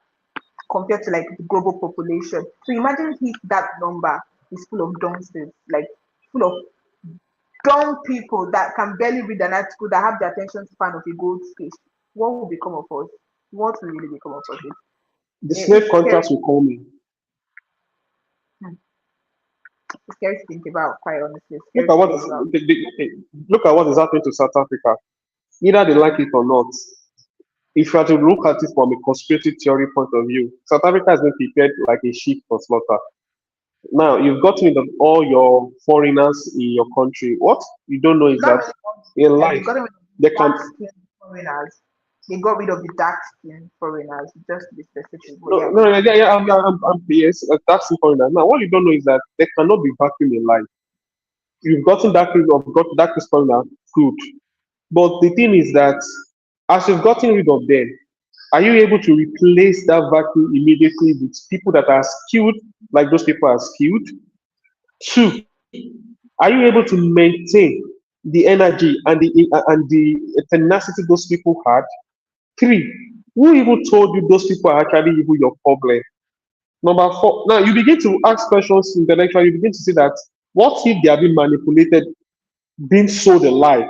compared to like the global population. So imagine if that number is full of dunces, like full of dumb people that can barely read an article that have the attention span of a goldfish. What will become of us? What will really become of us? The It's slave scary. contracts will come in. Hmm. It's scary to think about, quite honestly. It's Look scary at to what think about. look at what is happening to South Africa. Either they like it or not. If you are to look at it from a conspiracy theory point of view, South Africa has been prepared like a sheep for slaughter. Now you've gotten rid of all your foreigners in your country. What you don't know is Not that really in like they life got rid of the they can dark skinned foreigners. They got rid of the dark skinned foreigners, just to be specific. But no yeah, no yeah, yeah I'm yes that's the foreigners. Now what you don't know is that there cannot be vacuum in life. You've gotten that rid of got that foreigner good. But the thing is that as you've gotten rid of them, are you able to replace that vacuum immediately with people that are skilled, like those people are skilled? Two, are you able to maintain the energy and the tenacity those people had? Three, who even told you those people are actually even your problem? Number four, now you begin to ask questions intellectually, you begin to see that what if they are being manipulated, being sold a lie,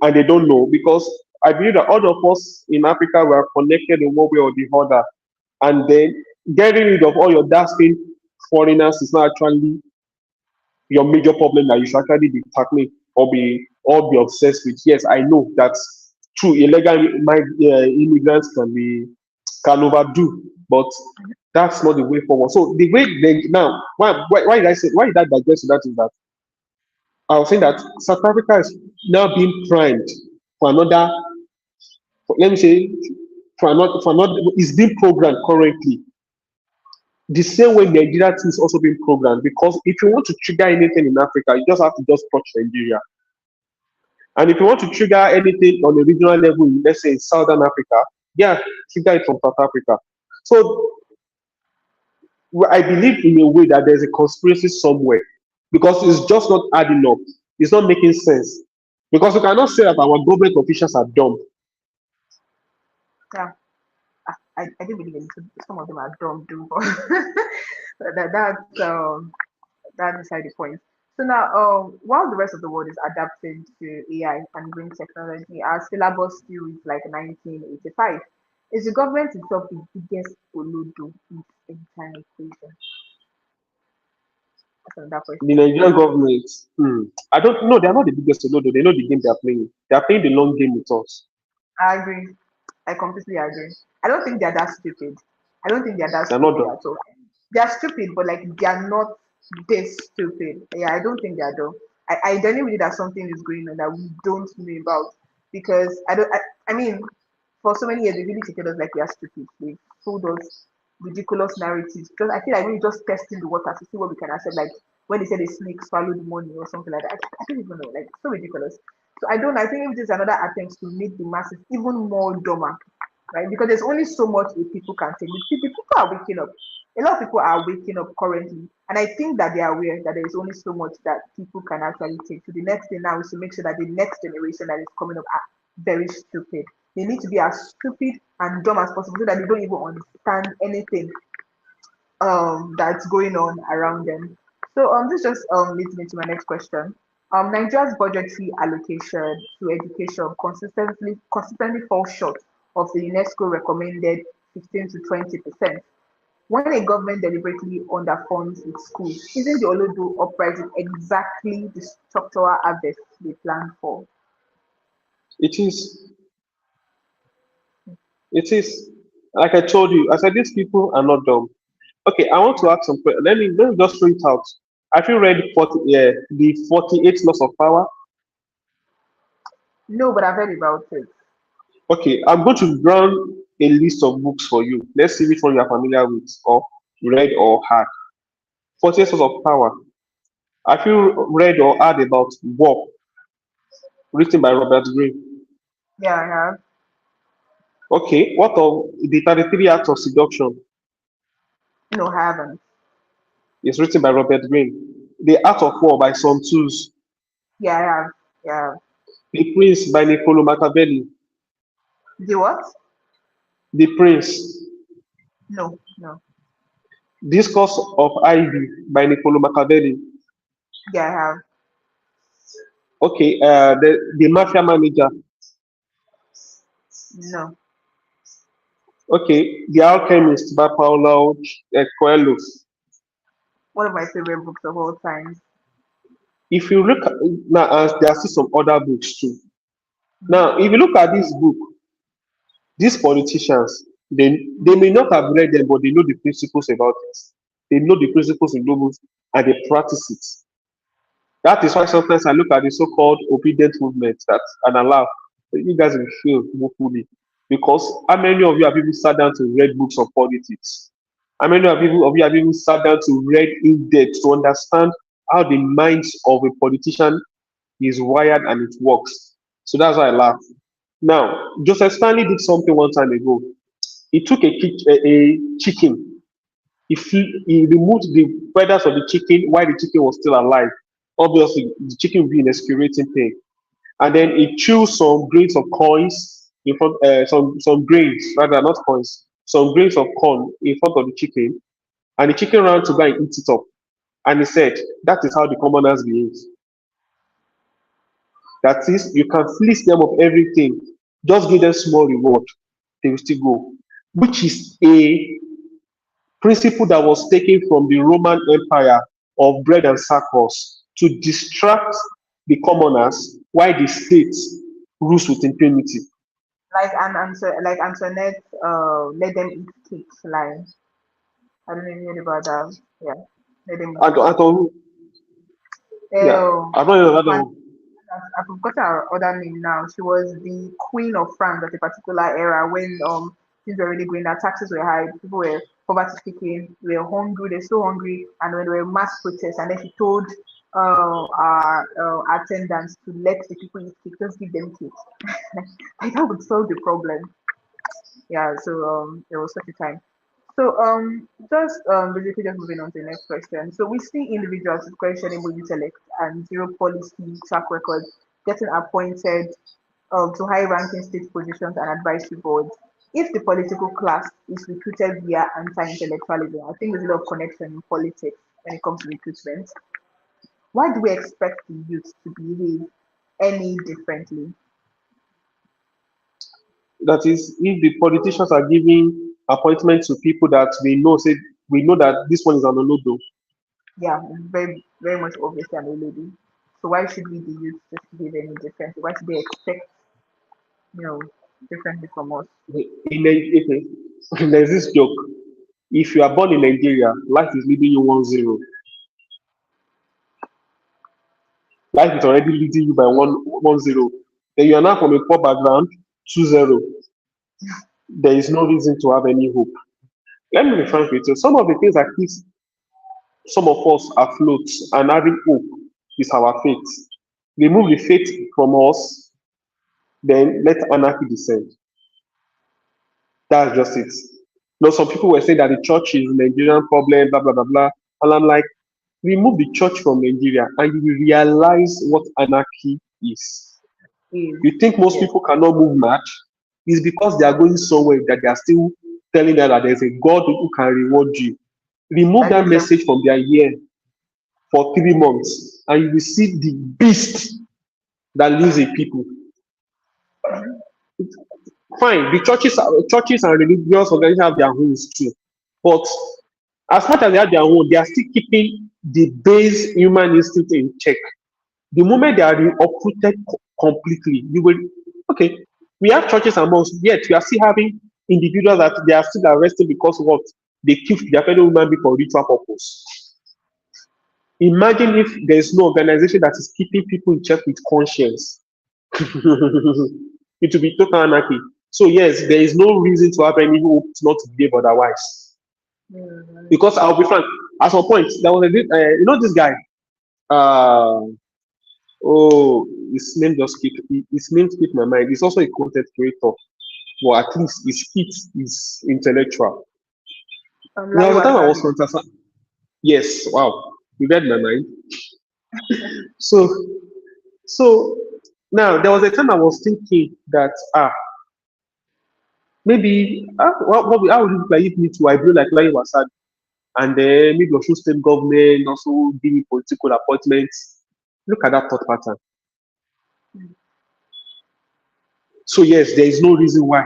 and they don't know? Because I believe that all of us in Africa were connected in one way or the other. And then getting rid of all your dark skin foreigners is not actually your major problem that you should actually be tackling or be obsessed with. Yes, I know that true illegal immigrants can overdo, but that's not the way forward. So the way they now why did I say why did I digest to that is that I was saying that South Africa is now being primed for another let me say for another is being programmed currently the same way Nigeria too is also being programmed because if you want to trigger anything in Africa, you just have to just touch Nigeria. And if you want to trigger anything on a regional level, let's say in Southern Africa, yeah, trigger it from South Africa. So I believe in a way that there's a conspiracy somewhere because it's just not adding up. It's not making sense. Because you cannot say that our government officials are dumb. yeah. I do believe in some of them are dumb too, but that's beside the point. So now, while the rest of the world is adapting to AI and green technology, our syllabus still is like 1985. Is the government itself the biggest Olodo in its entire equation? That's another The question. Nigerian government, I don't know, they're not the biggest to know, though. They know the game they're playing. They're playing the long game with us. I agree. I completely agree. I don't think they're that stupid. I don't think they're that They're not stupid dumb. at all. They're stupid, but like they're not this stupid. Yeah, I don't think they're dumb. I genuinely believe that something is going on that we don't know about because I don't. I mean, for so many years they really treated us like we are stupid. They told us ridiculous narratives. Just I feel like when you just testing the water to see what we can accept, like when they said a snake swallowed money or something like that. I don't even know. Like so ridiculous. So I don't. I think if this is another attempt to make the masses even more dumber, right? Because there's only so much that people can take. People are waking up. A lot of people are waking up currently, and I think that they are aware that there is only so much that people can actually take. So the next thing now is to make sure that the next generation that is coming up are very stupid. They need to be as stupid and dumb as possible so that they don't even understand anything that's going on around them. So this just leads me to my next question. Nigeria's budgetary allocation to education consistently falls short of the UNESCO recommended 15 to 20%. When a government deliberately underfunds its schools, isn't the Olodo Uprising exactly the structural harvest they planned for? It is. It is. Like I told you, I said these people are not dumb. Okay, I want to ask some questions. Let me just throw it out. Have you read the 48 laws of power? No, but I've heard about it. Okay, I'm going to run a list of books for you. Let's see which one you are familiar with or read or had. 48 laws of power. Have you read or heard about war written by Robert Greene? Yeah, I have. Okay, what of the 33 acts of seduction No, I haven't. is written by Robert Greene. The Art of War by Sun Tzu. Yeah, I have. Yeah. The Prince by Niccolo Machiavelli. The what? The Prince. No, no. Discourse of Ivy by Niccolo Machiavelli. Yeah, I have. Okay, the Mafia Manager. No. Okay, The Alchemist by Paulo Coelho. One of my favorite books of all time. If you look at, now, there are still some other books too. Mhm. Now, if you look at this book, these politicians, they may not have read them, but they know the principles about it. They know the principles in Globus and they practice it. That is why sometimes I look at the so-called obedient movement that and allow you guys will feel woefully. Because how many of you have even sat down to read books of politics? How many of you have even sat down to read in depth to understand how the minds of a politician is wired and it works? So that's why I laugh. Now, Joseph Stanley did something one time ago. He took a chicken. He removed the feathers of the chicken while the chicken was still alive. Obviously, the chicken would be in excoriating pain. And then he chewed some grains of coins in front, some grains rather not coins, some grains of corn in front of the chicken, and the chicken ran to go and eat it up. And he said, "That is how the commoners behave. That is, you can fleece them of everything, just give them small reward, they will still go." Which is a principle that was taken from the Roman Empire of bread and circus to distract the commoners while the state rules with impunity. Like Antoinette, let them eat cakes line. I don't know if you heard about that. Yeah, let them eat And, cakes. and yeah, Oh, I've not heard of that man, one. I forgot her other name now. She was the queen of France at a particular era when things were really going. That taxes were high, people were poverty stricken, they were hungry, they're so hungry, and when there were mass protests, and then she told our attendants to let the people eat cake, just give them cake. Like that would solve the problem. Yeah, so there was such a time. So just basically just moving on to the next question. So we see individuals with questionable intellect and zero policy track record getting appointed to high-ranking state positions and advisory boards. If the political class is recruited via anti-intellectualism, I think there's a lot of connection in politics when it comes to recruitment. Why do we expect the youth to behave any differently? That is, if the politicians are giving appointments to people that we know that this one is an Olodo. Yeah, it's very very much obviously an lady. So why should we the youth just behave any differently? Why should they expect you know, differently from us. Okay, there's this joke. If you are born in Nigeria, life is leading you 1-0. Life is already leading you by 1-0. Then you are now from a poor background, 2-0. There is no reason to have any hope. Let me be frank with you. Some of the things that keeps some of us afloat and having hope is our faith. Remove the faith from us, then let anarchy descend. That's just it. Some people were saying that the church is a Nigerian problem, blah blah blah blah. And I'm like, remove the church from Nigeria and you will realize what anarchy is. Is You think most yes, people cannot move much? It's because they are going somewhere that they are still telling them that there's a God who can reward you. Remove that that gives them message from their ear for 3 months, and you will see the beast that lives in people. mhm, Fine, the churches and religious organizations have their homes too, but as much as they have their own, they are still keeping the base human instinct in check. The moment they are uprooted completely, you will okay. We have churches and mosques, yet we are still having individuals that they are still arrested because what they killed their fellow human being for ritual purpose. Imagine if there is no organization that is keeping people in check with conscience. It will be total anarchy. So yes, there is no reason to have any hope not to behave otherwise. mm, Because I'll be frank, at some point there was this guy. Uh, oh, his name skipped my mind. He's also a content creator, but at least his skit is intellectual. There Lai was a time I was Wasabi. fantasizing. Yes, wow, you read my mind. So so now there was a time I was thinking that maybe how would it look like if me too I blow like Lai Wasabi and then maybe Osun State government also give me political appointments. Look at that thought pattern. So yes, there is no reason why.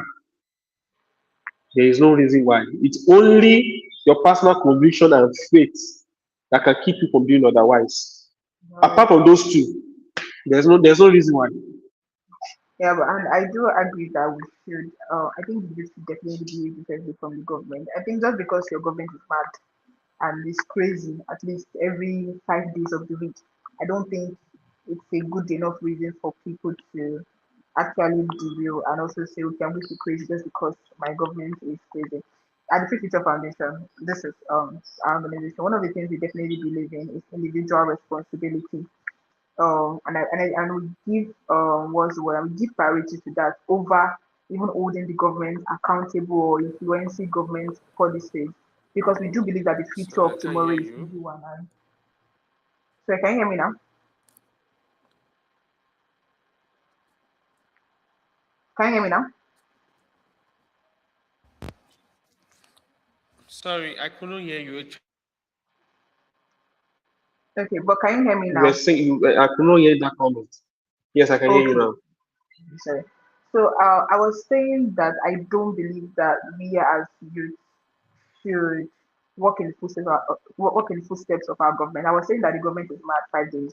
There is no reason why. It's only your personal conviction and faith that can keep you from doing otherwise. Right. Apart from those two, there's no reason why. Yeah, but and I do agree that we should. I think the youth should definitely be differently from the government. I think just because your government is mad and it's crazy at least every 5 days of the week. I don't think it's a good enough reason for people to actually derail and also say, okay, I'm going to be crazy just because my government is crazy. At the Free Future Foundation, this is our organization. One of the things we definitely believe in is individual responsibility. And we give what's the word? We give priority to that over even holding the government accountable or influencing government policies because we do believe that the future Sorry, of I can't tomorrow hear is you. you and I. So can you hear me now? Can you hear me now? Sorry, I couldn't hear you. Okay, but can you hear me You were now? saying I could not hear that comment. Yes, I can hear you Okay, now. sorry. So I was saying that I don't believe that we as youth should walk in the footsteps of our government. I was saying that the government is mad 5 days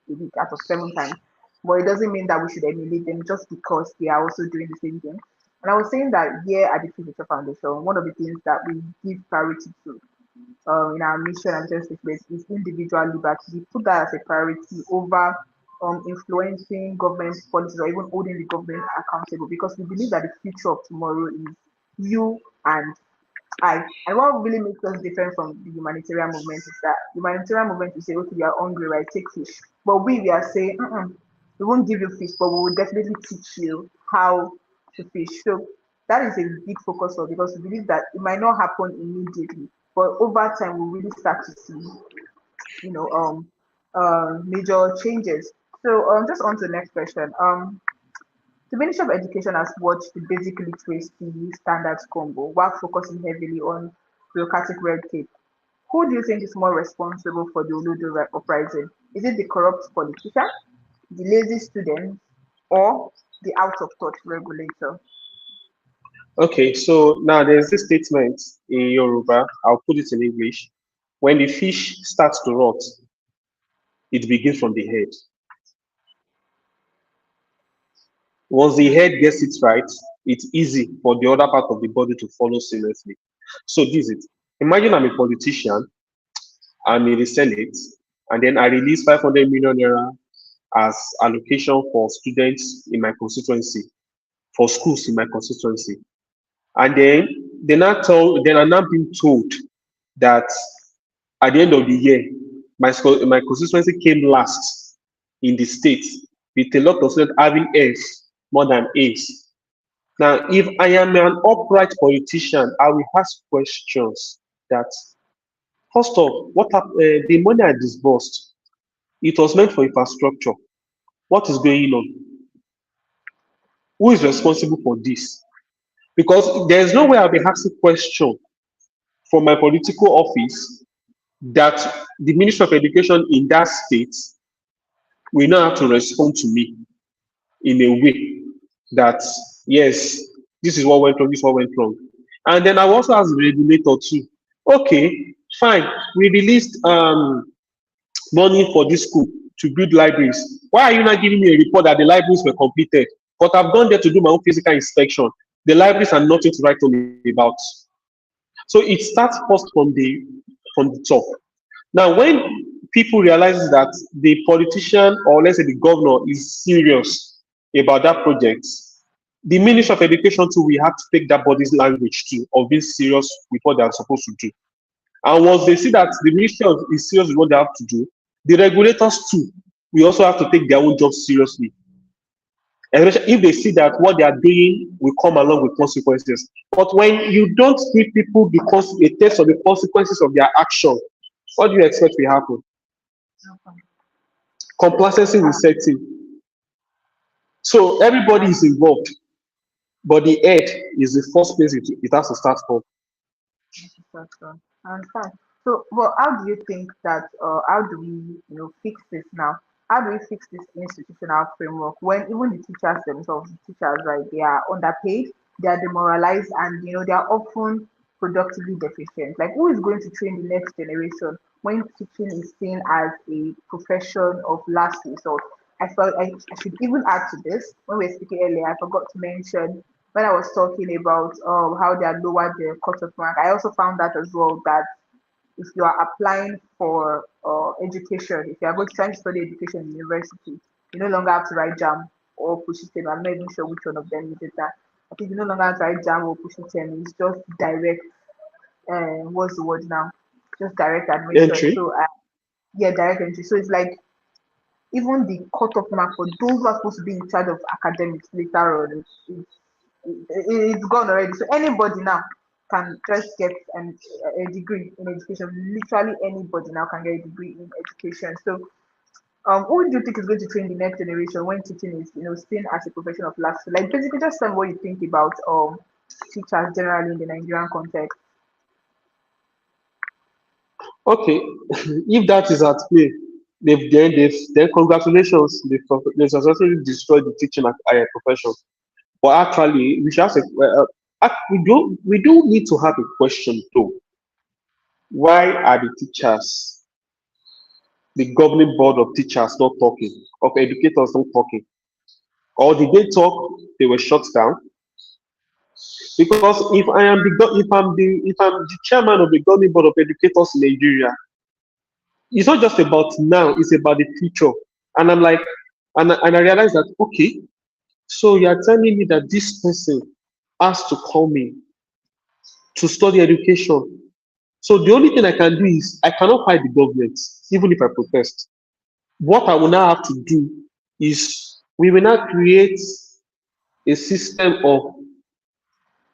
a week out of 7 times, but it doesn't mean that we should emulate them just because they are also doing the same thing. And I was saying that here at the Free Future Foundation, one of the things that we give priority to in our mission and justice space is individual liberty. We put that as a priority over influencing government policies or even holding the government accountable because we believe that the future of tomorrow is you and and what really makes us different from the humanitarian movement is that the humanitarian movement will say, okay, you are hungry, right? Take fish. But we are saying, we won't give you fish, but we will definitely teach you how to fish. So that is a big focus for because we believe that it might not happen immediately, but over time we'll really start to see, you know, major changes. So just on to the next question. The Ministry of Education has watched the basic literacy standards combo while focusing heavily on bureaucratic red tape. Who do you think is more responsible for the Olodo uprising? Is it the corrupt politician, the lazy students, or the out of touch regulator? Okay, so now there's this statement in Yoruba. I'll put it in English. When the fish starts to rot, it begins from the head. Once the head gets it right, it's easy for the other part of the body to follow seamlessly. So this is it. Imagine I'm a politician, I'm in the Senate, and then I release 500 million naira as allocation for students in my constituency, for schools in my constituency. And then I'm now being told that at the end of the year, my constituency came last in the state with a lot of students having A's more than A's. Now, if I am an upright politician, I will ask questions that, first off, the money I disbursed, it was meant for infrastructure. What is going on? Who is responsible for this? Because there's no way I'll be asking question from my political office that the Ministry of Education in that state will not have to respond to me in a way that, yes, this is what went wrong, this is what went wrong. And then I will also ask the regulator too. Okay, fine, we released money for this school to build libraries. Why are you not giving me a report that the libraries were completed? But I've gone there to do my own physical inspection. The libraries are nothing to write home about. So it starts first from the top. Now, when people realize that the politician or let's say the governor is serious about that project, the Ministry of Education too will have to take that body's language too of being serious with what they are supposed to do. And once they see that the ministry is serious with what they have to do, the regulators too will also have to take their own job seriously. Especially if they see that what they are doing will come along with consequences. But when you don't give people a taste of the consequences of their action, what do you expect will happen? Complacency will set in. So everybody is involved, but the head is the first place it has to start from. I understand. So, well, how do you think that, how do we, fix this now? How do we fix this institutional framework when even the teachers themselves, the teachers, right, they are underpaid, they are demoralized, and they are often productively deficient. Like, who is going to train the next generation when teaching is seen as a profession of last resort? I should even add to this when we were speaking earlier. I forgot to mention when I was talking about how they are lowered the cut-off mark. I also found that as well that if you are applying for education, if you are going to try to study education in university, you no longer have to write jam or push it. I'm not even sure which one of them is it that. I think you no longer have to write jam or push it. It's just direct. What's the word now? Just direct admission. Entry. So yeah, direct entry. So it's like even the cutoff mark for those who are supposed to be in charge of academics later on, it's gone already. So anybody now can just get a degree in education. Literally anybody now can get a degree in education. So who do you think is going to train the next generation when teaching is, seen as a profession of last? Like basically just tell me what you think about teachers generally in the Nigerian context. Okay, if that is at play, then congratulations, they've successfully destroyed the teaching profession. But actually, we should ask we do need to have a question though. Why are the teachers, the governing board of teachers, not talking, of educators not talking? Or did they talk? They were shut down. Because if I'm the chairman of the governing board of educators in Nigeria, it's not just about now, it's about the future. And I'm like, and I realized that, okay, so you're telling me that this person has to come in to study education. So the only thing I can do is I cannot fight the government, even if I protest. What I will now have to do is we will now create a system of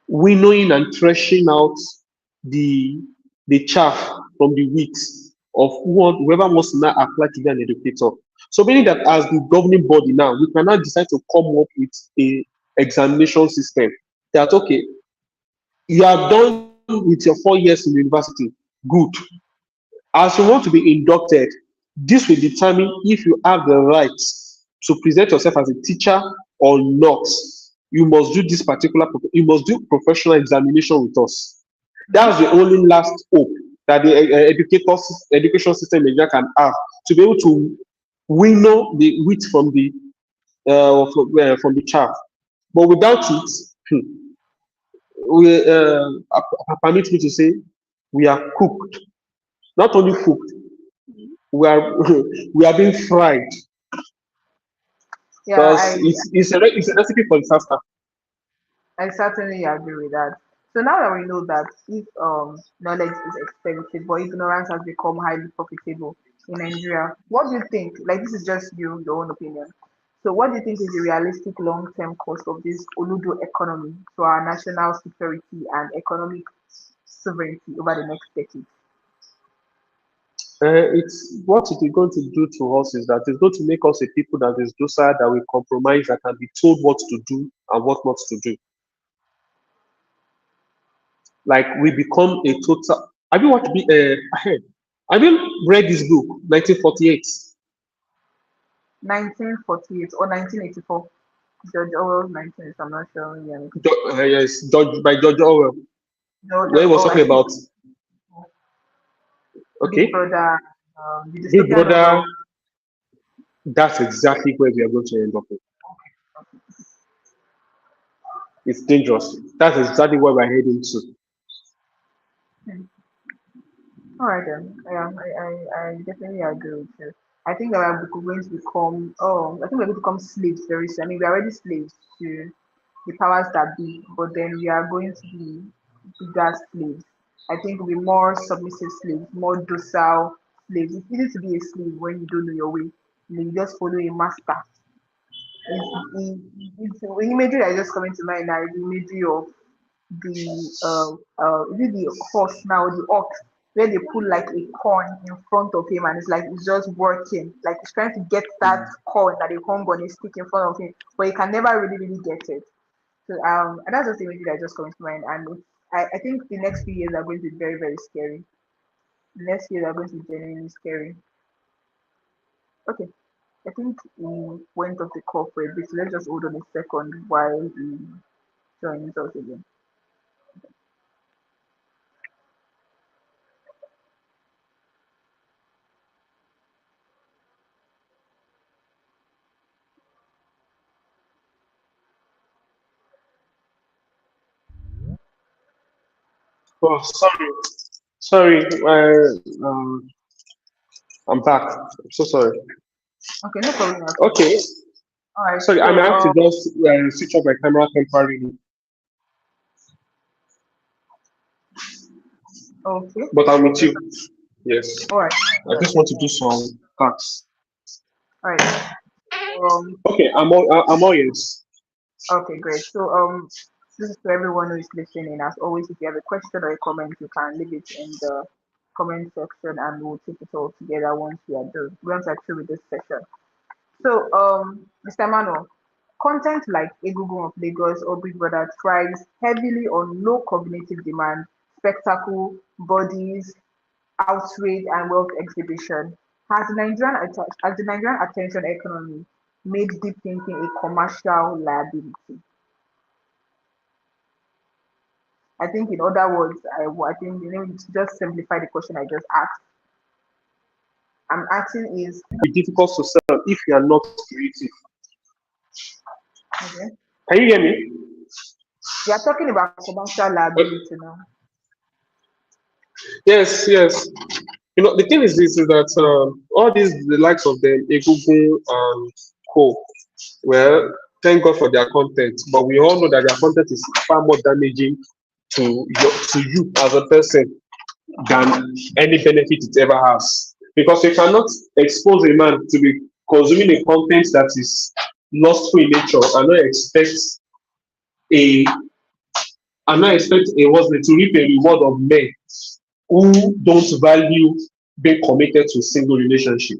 winnowing and threshing out the chaff from the wheat of whoever wants to now apply to be an educator. So meaning that as the governing body now, we can now decide to come up with a examination system that okay, you are done with your 4 years in university, good. As you want to be inducted, this will determine if you have the right to present yourself as a teacher or not. You must do this you must do professional examination with us. That's the only last hope that the education system in Nigeria can have to be able to winnow the wheat from the chaff. But without it, we permit me to say we are cooked. Not only cooked, we are we are being fried Yeah, because it's a recipe for disaster. I certainly agree with that. So now that we know that if knowledge is expensive but ignorance has become highly profitable in Nigeria, what do you think? Like this is just your own opinion. So what do you think is the realistic long-term cost of this Olodo economy to our national security and economic sovereignty over the next decade? It's what it is going to do to us is that it's going to make us a people that is docile, that will compromise, that can be told what to do and what not to do. Like we become a total. Have you watched ahead? Have you read this book, 1948? 1948 or 1984? George Orwell's 19, I'm not sure. Yeah. Yes, by George Orwell. No, Where he was I talking think about, Big okay, Brother, the Big dystopian Brother. novel. That's exactly where we are going to end up. It's dangerous. That's exactly where we're heading to. Hmm. All right then. Yeah, I definitely agree with you. I think that we're going to become I think we're going to become slaves very soon. I mean we're already slaves to the powers that be, but then we are going to be bigger slaves. I think we'll be more submissive slaves, more docile slaves. It's easy to be a slave when you don't know your way. You just follow a master. The imagery that is just coming to mind now is the imagery of is it the horse now, the ox, where they put like a corn in front of him and it's like it's just working, like he's trying to get that corn that they hung on a stick in front of him, but he can never really get it. So and that's just the imagery that just comes to mind, and I think the next few years are going to be very very scary. The next years are going to be genuinely scary. Okay, I think we went off the call for a bit, so let's just hold on a second while we join us again. Oh, sorry. Sorry, I'm back. I'm so sorry. Okay, no problem at all. Okay, All right. sorry, I So may have to just switch off my camera temporarily, okay. but I'm with you. Yes, All right. I just want to do some tasks. All right. Okay, I'm all yes. Okay, great. So this is to everyone who is listening. As always, if you have a question or a comment, you can leave it in the comment section, and we'll take it all together once we're through with this session. So, Mr. Manuel, content like Egungun of Lagos or Big Brother thrives heavily on low cognitive demand, spectacle, bodies, outrage, and wealth exhibition. Has the Nigerian attention economy made deep thinking a commercial liability? I think, in other words, I think to just simplify the question I just asked. I'm asking is Be difficult to sell if you are not creative. okay. Can you hear me? We are talking about commercial liability now. Yes, yes. The thing is this is that all these the likes of them, Egungun and Co. Well, thank God for their content, but we all know that their content is far more damaging to you as a person than any benefit it ever has. Because you cannot expose a man to be consuming a content that is lustful in nature and a not expect a husband to reap a reward of men who don't value being committed to a single relationship.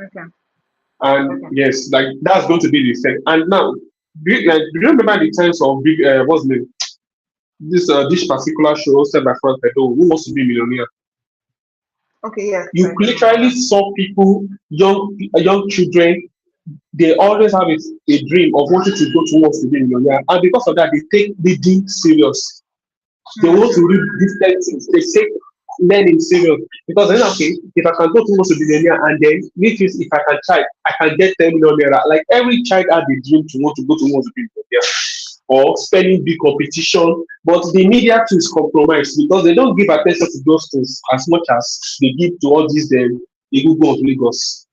Okay. And Okay. yes, like that's going to be the effect. And now, do you remember the times of big what's the name? This particular show hosted by Frank Edo, Who Wants to Be a Millionaire? Okay, yes, You I do literally remember. saw people, young children, they always have a dream of wanting to go to Who Wants to Be a Millionaire, and because of that, they take reading serious. They want to Hmm. read different things. They take learning serious because then okay, if I can go to most of the millionaire and then which is if I can try, I can get 10 million naira. Like every child had the dream to want to go to most of the millionaire or spending big competition, but the media too is compromised because they don't give attention to those things as much as they give to all these the Google of Lagos.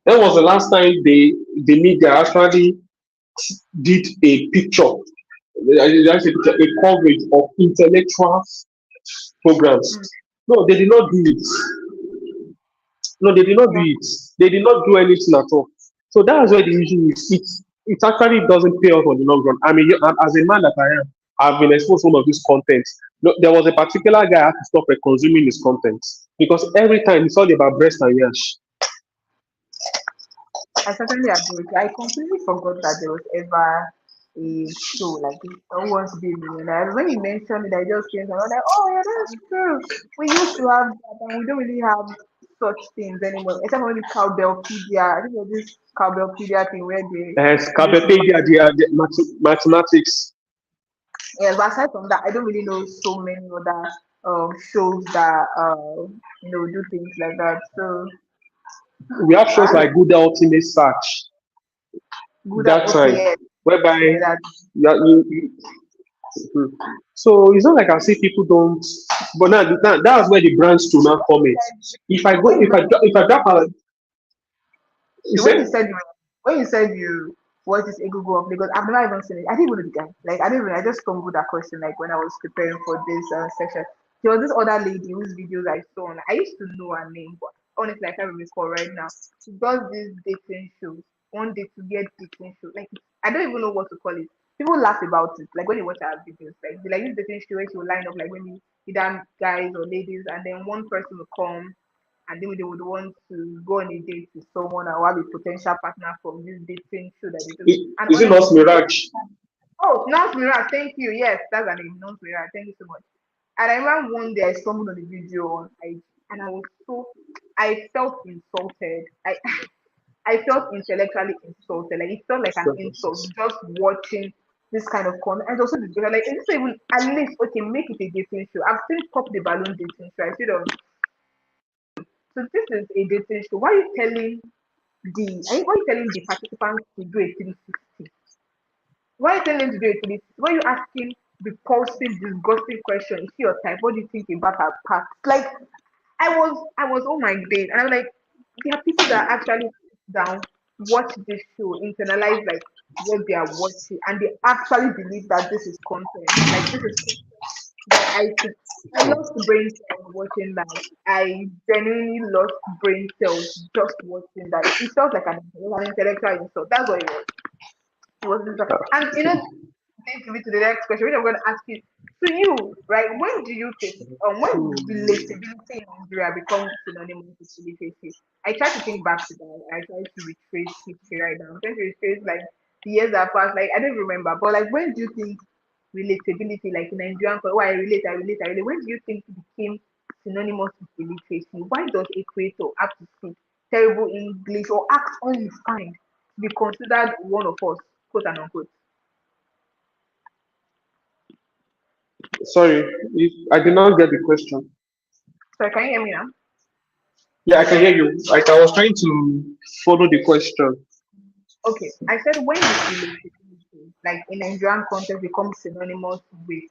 When was the last time the media actually did a picture, a coverage of intellectual programs? Hmm. No, they did not do it. No, they did not do Yeah. it. They did not do anything at all. So that's where the issue is. It actually doesn't pay off on the long run. I mean, as a man that I am, I've been exposed to some of this content. No, there was a particular guy I had to stop consuming his content because every time it's all about breast and yash. I certainly agree with you. I completely forgot that there was ever a show like this. Who Wants to Be a Millionaire? When you mentioned it, I just came and I was like, oh yeah, that's true. We used to have that, and we don't really have such things anymore. Except for the Cowbellpedia. I think there's this Cowbellpedia thing where they used to. Scabepedia, mathematics. Yeah, but aside from that, I don't really know so many other shows that do things like that. So We have shows I like Good Ultimate Search good at that okay, time, yeah, whereby yeah, that Mhm. So it's not like I say people don't, but now that's where the brands to now come in. If I go, when you if I drop a, you So when you say, said you watch this Egungun of Lagos, I've never even seen it. I didn't even know the guy. Like I didn't even. I just stumbled that question like when I was preparing for this session. There was this other lady whose videos I saw. I used to know her name, but honestly, I can't recall right now. She does these dating shows. One day to get dating show. Like I don't even know what to call it. People laugh about it. Like when you watch her videos, like this dating show where she will line up like when you either guys or ladies, and then one person will come and then they would want to go on a date with someone or have a potential partner from this dating show that they do. And is it not honestly, Mirage? oh, Nance Mirage, thank you. Yes, that's her name, Nance Mirage. Thank you so much. And I remember one day I stumbled on the video on IG, and I felt insulted. I felt intellectually insulted. Like it felt like an insult just watching this kind of content. And also, like, is this even at least okay? Make it a dating show. I've seen Pop the Balloon dating show. I see them. So this is a dating show. Why are you telling the participants to do a 360? Why are you telling them to do a 360? Why are you asking repulsive, disgusting question. Is she your type? What do you think about her past? Like I was oh my days, and I was like, there are people that actually sit down, watch this show, internalize like what they are watching, and they actually believe that this is content. Like this is that I lost brain cells watching that. I genuinely lost brain cells just watching that. It felt like an intellectual insult. That's what it was. It was insult. And leads me to the next question, which I'm going to ask you. To you, right? When do you think, when relatability in Nigeria becomes synonymous with illiteracy? I try to think back to that. I try to retrace history right now. I'm trying to retrace like the years that passed. Like I don't remember, but like when do you think relatability, like in Nigerian, oh I relate. When do you think it became synonymous with illiteracy? Why does a creator have to speak terrible English or act unrefined to be considered one of us, quote and unquote? Sorry, I did not get the question. So can you hear me now? Yeah, I can hear you. Like I was trying to follow the question. Okay, I said when did illiteracy, like in Nigerian context, become synonymous with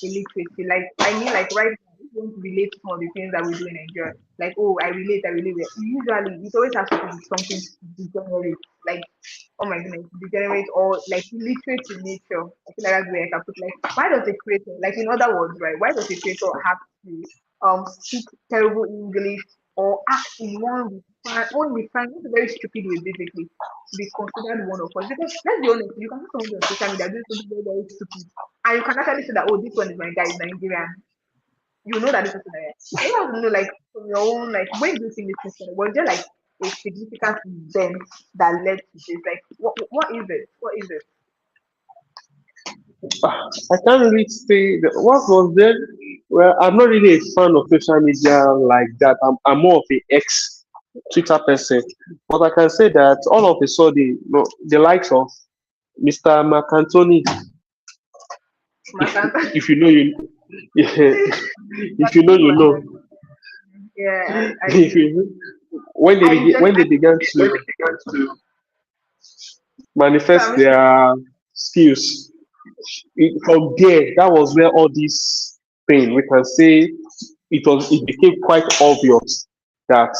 illiteracy? Like I mean, like right now, if you want to relate to some of the things that we do in Nigeria, like oh, I relate. Usually, it always has to do with something degenerate, like oh my goodness, degenerate or like illiterate in nature. I feel like that's where I can put like why does a creator, like in other words, right? Why does a creator have to speak terrible English or act in one refined, that's a very stupid way basically to be considered one of us. Because let's be honest, you can see someone on social media doing something very, very stupid. And you can actually say that, oh, this one is my guy, is Nigerian. You know that this person is. So you have to know, like, from your own, like, when do you think this thing started? Was there, like, a significant event that led to this? Like, what is it? What is it? I can't really say what was there. Well, I'm not really a fan of social media like that. I'm more of a ex Twitter person, but I can say that all of a sudden, the likes of Mr. McAntony, if Makanta. if you know you, if you know Makanta you was know, like, yeah, I if do. you, when I just, when they began to manifest I their skills, from there, that was where all this thing we can say it became quite obvious that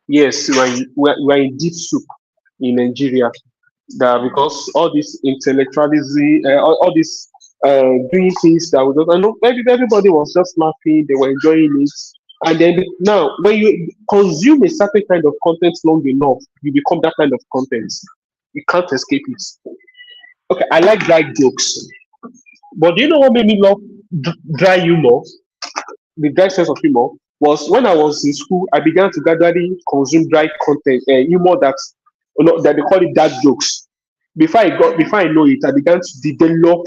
yes, we're in deep soup in Nigeria. That because all this intellectualism, all this doing things that we don't, I know everybody was just laughing, they were enjoying it. And then now, when you consume a certain kind of content long enough, you become that kind of content. You can't escape it. Okay, I like dry jokes, but do you know what made me love dry humor? The dry sense of humor was when I was in school. I began to gradually consume dry content, humor that that they call it dark jokes. Before I know it, I began to develop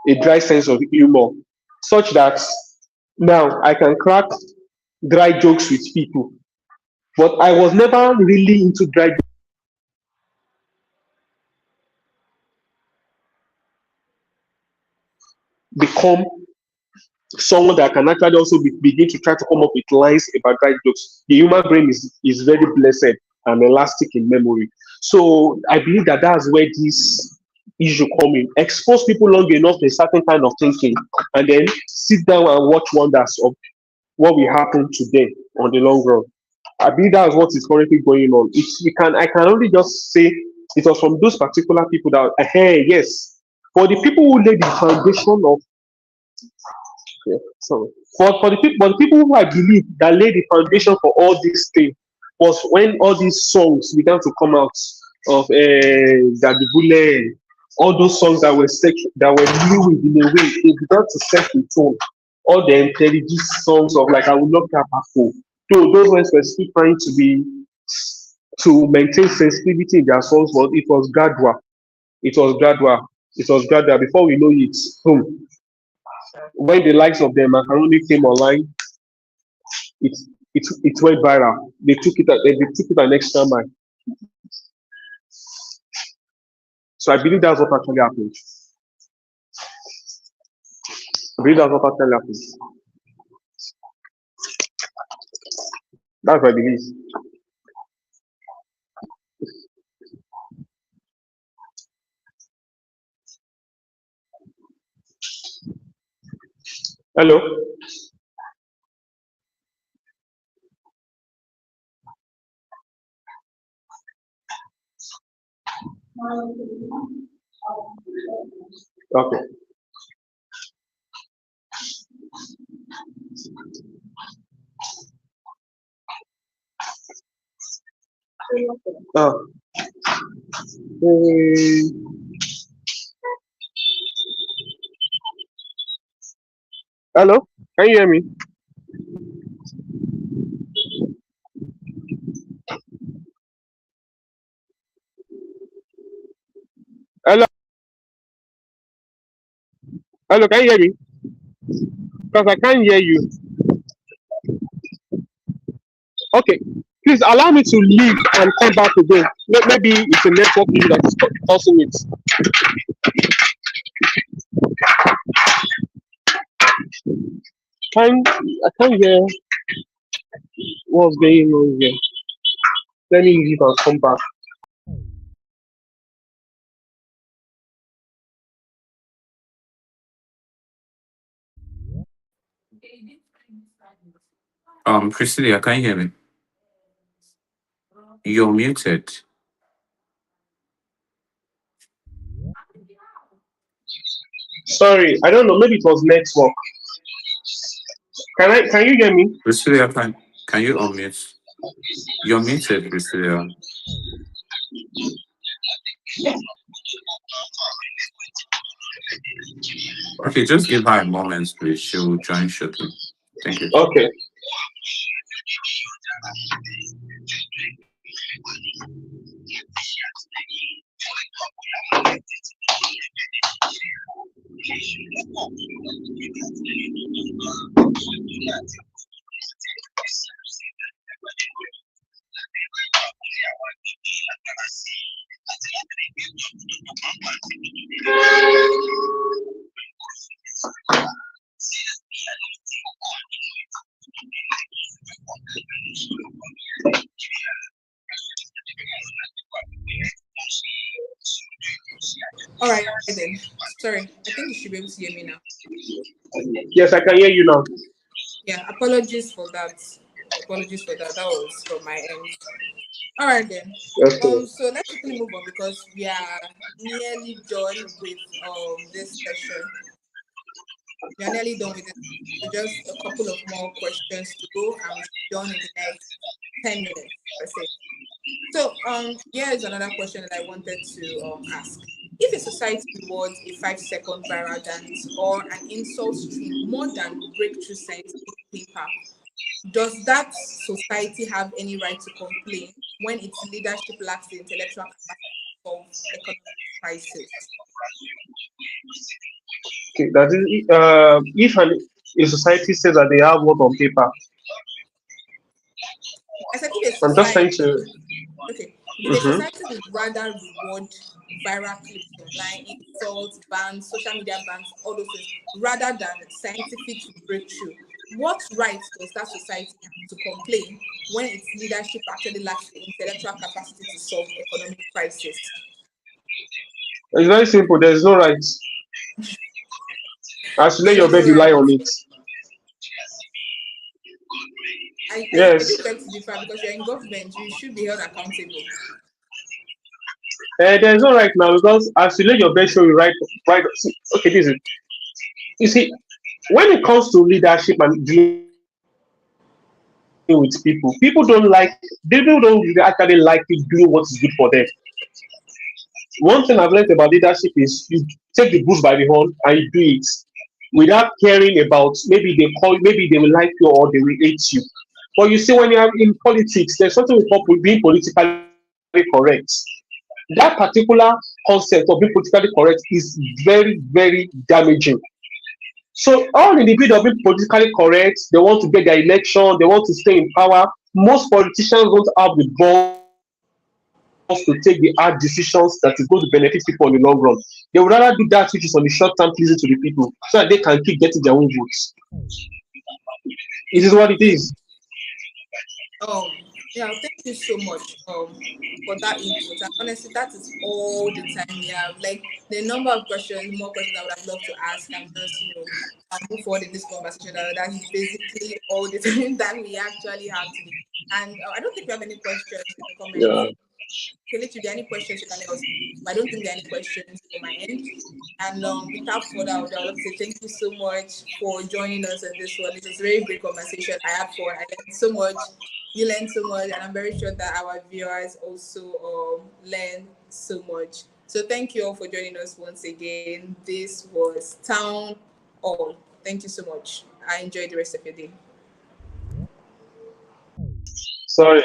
a dry sense of humor, such that now I can crack dry jokes with people. But I was never really into dry jokes become someone that can actually also begin to try to come up with lines about dry jokes. The human brain is very blessed and elastic in memory. So I believe that that's where this issue come in. Expose people long enough to a certain kind of thinking, and then sit down and watch wonders of what will happen today on the long run. I believe that's what is currently going on. I can only just say it was from those particular people that hey yes, for the people who laid the foundation of yeah, sorry. For the people who I believe that laid the foundation for all this thing was when all these songs began to come out of Dadibule, all those songs that were new in a way, they began to set the tone. All the intelligent songs of like I will not care for. So those ones were still trying to maintain sensitivity in their songs, but it was gradual. It was gradual. It was gradual. Before we know it, boom, when the likes of the macaroni came online, it it went viral. They took it an extra mile. So I believe that's what actually happened. I believe that's what actually happened. That's what I believe. Hello. Okay. Oh. eh, Hello. Can you hear me? Hello. Hello. Can you hear me? Because I can't hear you. Okay. Please allow me to leave and come back again. Maybe it's a network issue that is causing it. I can't hear what's going on here. Let me leave and come back. Priscilla, can you hear me? You're muted. Sorry, I don't know. Maybe it was network. Can you hear me? Priscilla, can you unmute? You're muted, Priscilla. Okay, just give her a moment, please. She'll join shortly. Thank you. Okay. All right, then. Sorry, I think you should be able to hear me now. Yes, I can hear you now. Yeah, apologies for that. That was from my end. All right then. Okay. So let's quickly move on because we are nearly done with this session. We are nearly done with it. So just a couple of more questions to go, and we should be done in the next 10 minutes, per se. So here is another question that I wanted to ask. If a society rewards a 5-second viral dance or an insult stream more than breakthrough scientific paper, does that society have any right to complain when its leadership lacks the intellectual capacity to solve economic crisis? Okay. That is, if a society says that they have what on paper, I said if a I'm just trying society, to. okay, if a Mhm. society would rather reward viral clips online, insults, bans, social media bans, all those things, rather than scientific breakthrough, what right does that society have to complain when its leadership actually lacks the intellectual capacity to solve economic crisis? It's very simple. There is no right. As you lay There's your no bed, you lie right. on it. I do Yes. beg to differ because you're in government, you should be held accountable. There is no right now because as you lay your bed, show you right. Right. See, okay, this is. You see, when it comes to leadership and dealing with people don't like. People don't really actually like you doing what is good for them. One thing I've learned about leadership is you take the bull by the horn and you do it without caring about maybe they will like you or they will hate you. But you see, when you are in politics, there's something we call being politically correct. That particular concept of being politically correct is very, very damaging. So all in the bid of being politically correct, they want to get their election, they want to stay in power. Most politicians don't have the balls to take the hard decisions that is going to benefit people in the long run. They would rather do that which is on the short term pleasing to the people so that they can keep getting their own votes. It is what it is. Yeah, thank you so much for that input. And honestly, that is all the time we have. Like the number of questions, more questions I would have loved to ask and just move forward in this conversation. That is basically all the time that we actually have today. And I don't think we have any questions in the comments. Yeah. Kelechi, if there are any questions, you can let us know. But I don't think there are any questions from my end. And without further ado, I would like to say thank you so much for joining us on this one. It was a very great conversation. I had fun. I learned so much. You learned so much, and I'm very sure that our viewers also learned so much. So thank you all for joining us once again. This was Town Hall. Thank you so much. I enjoy the rest of your day. Sorry.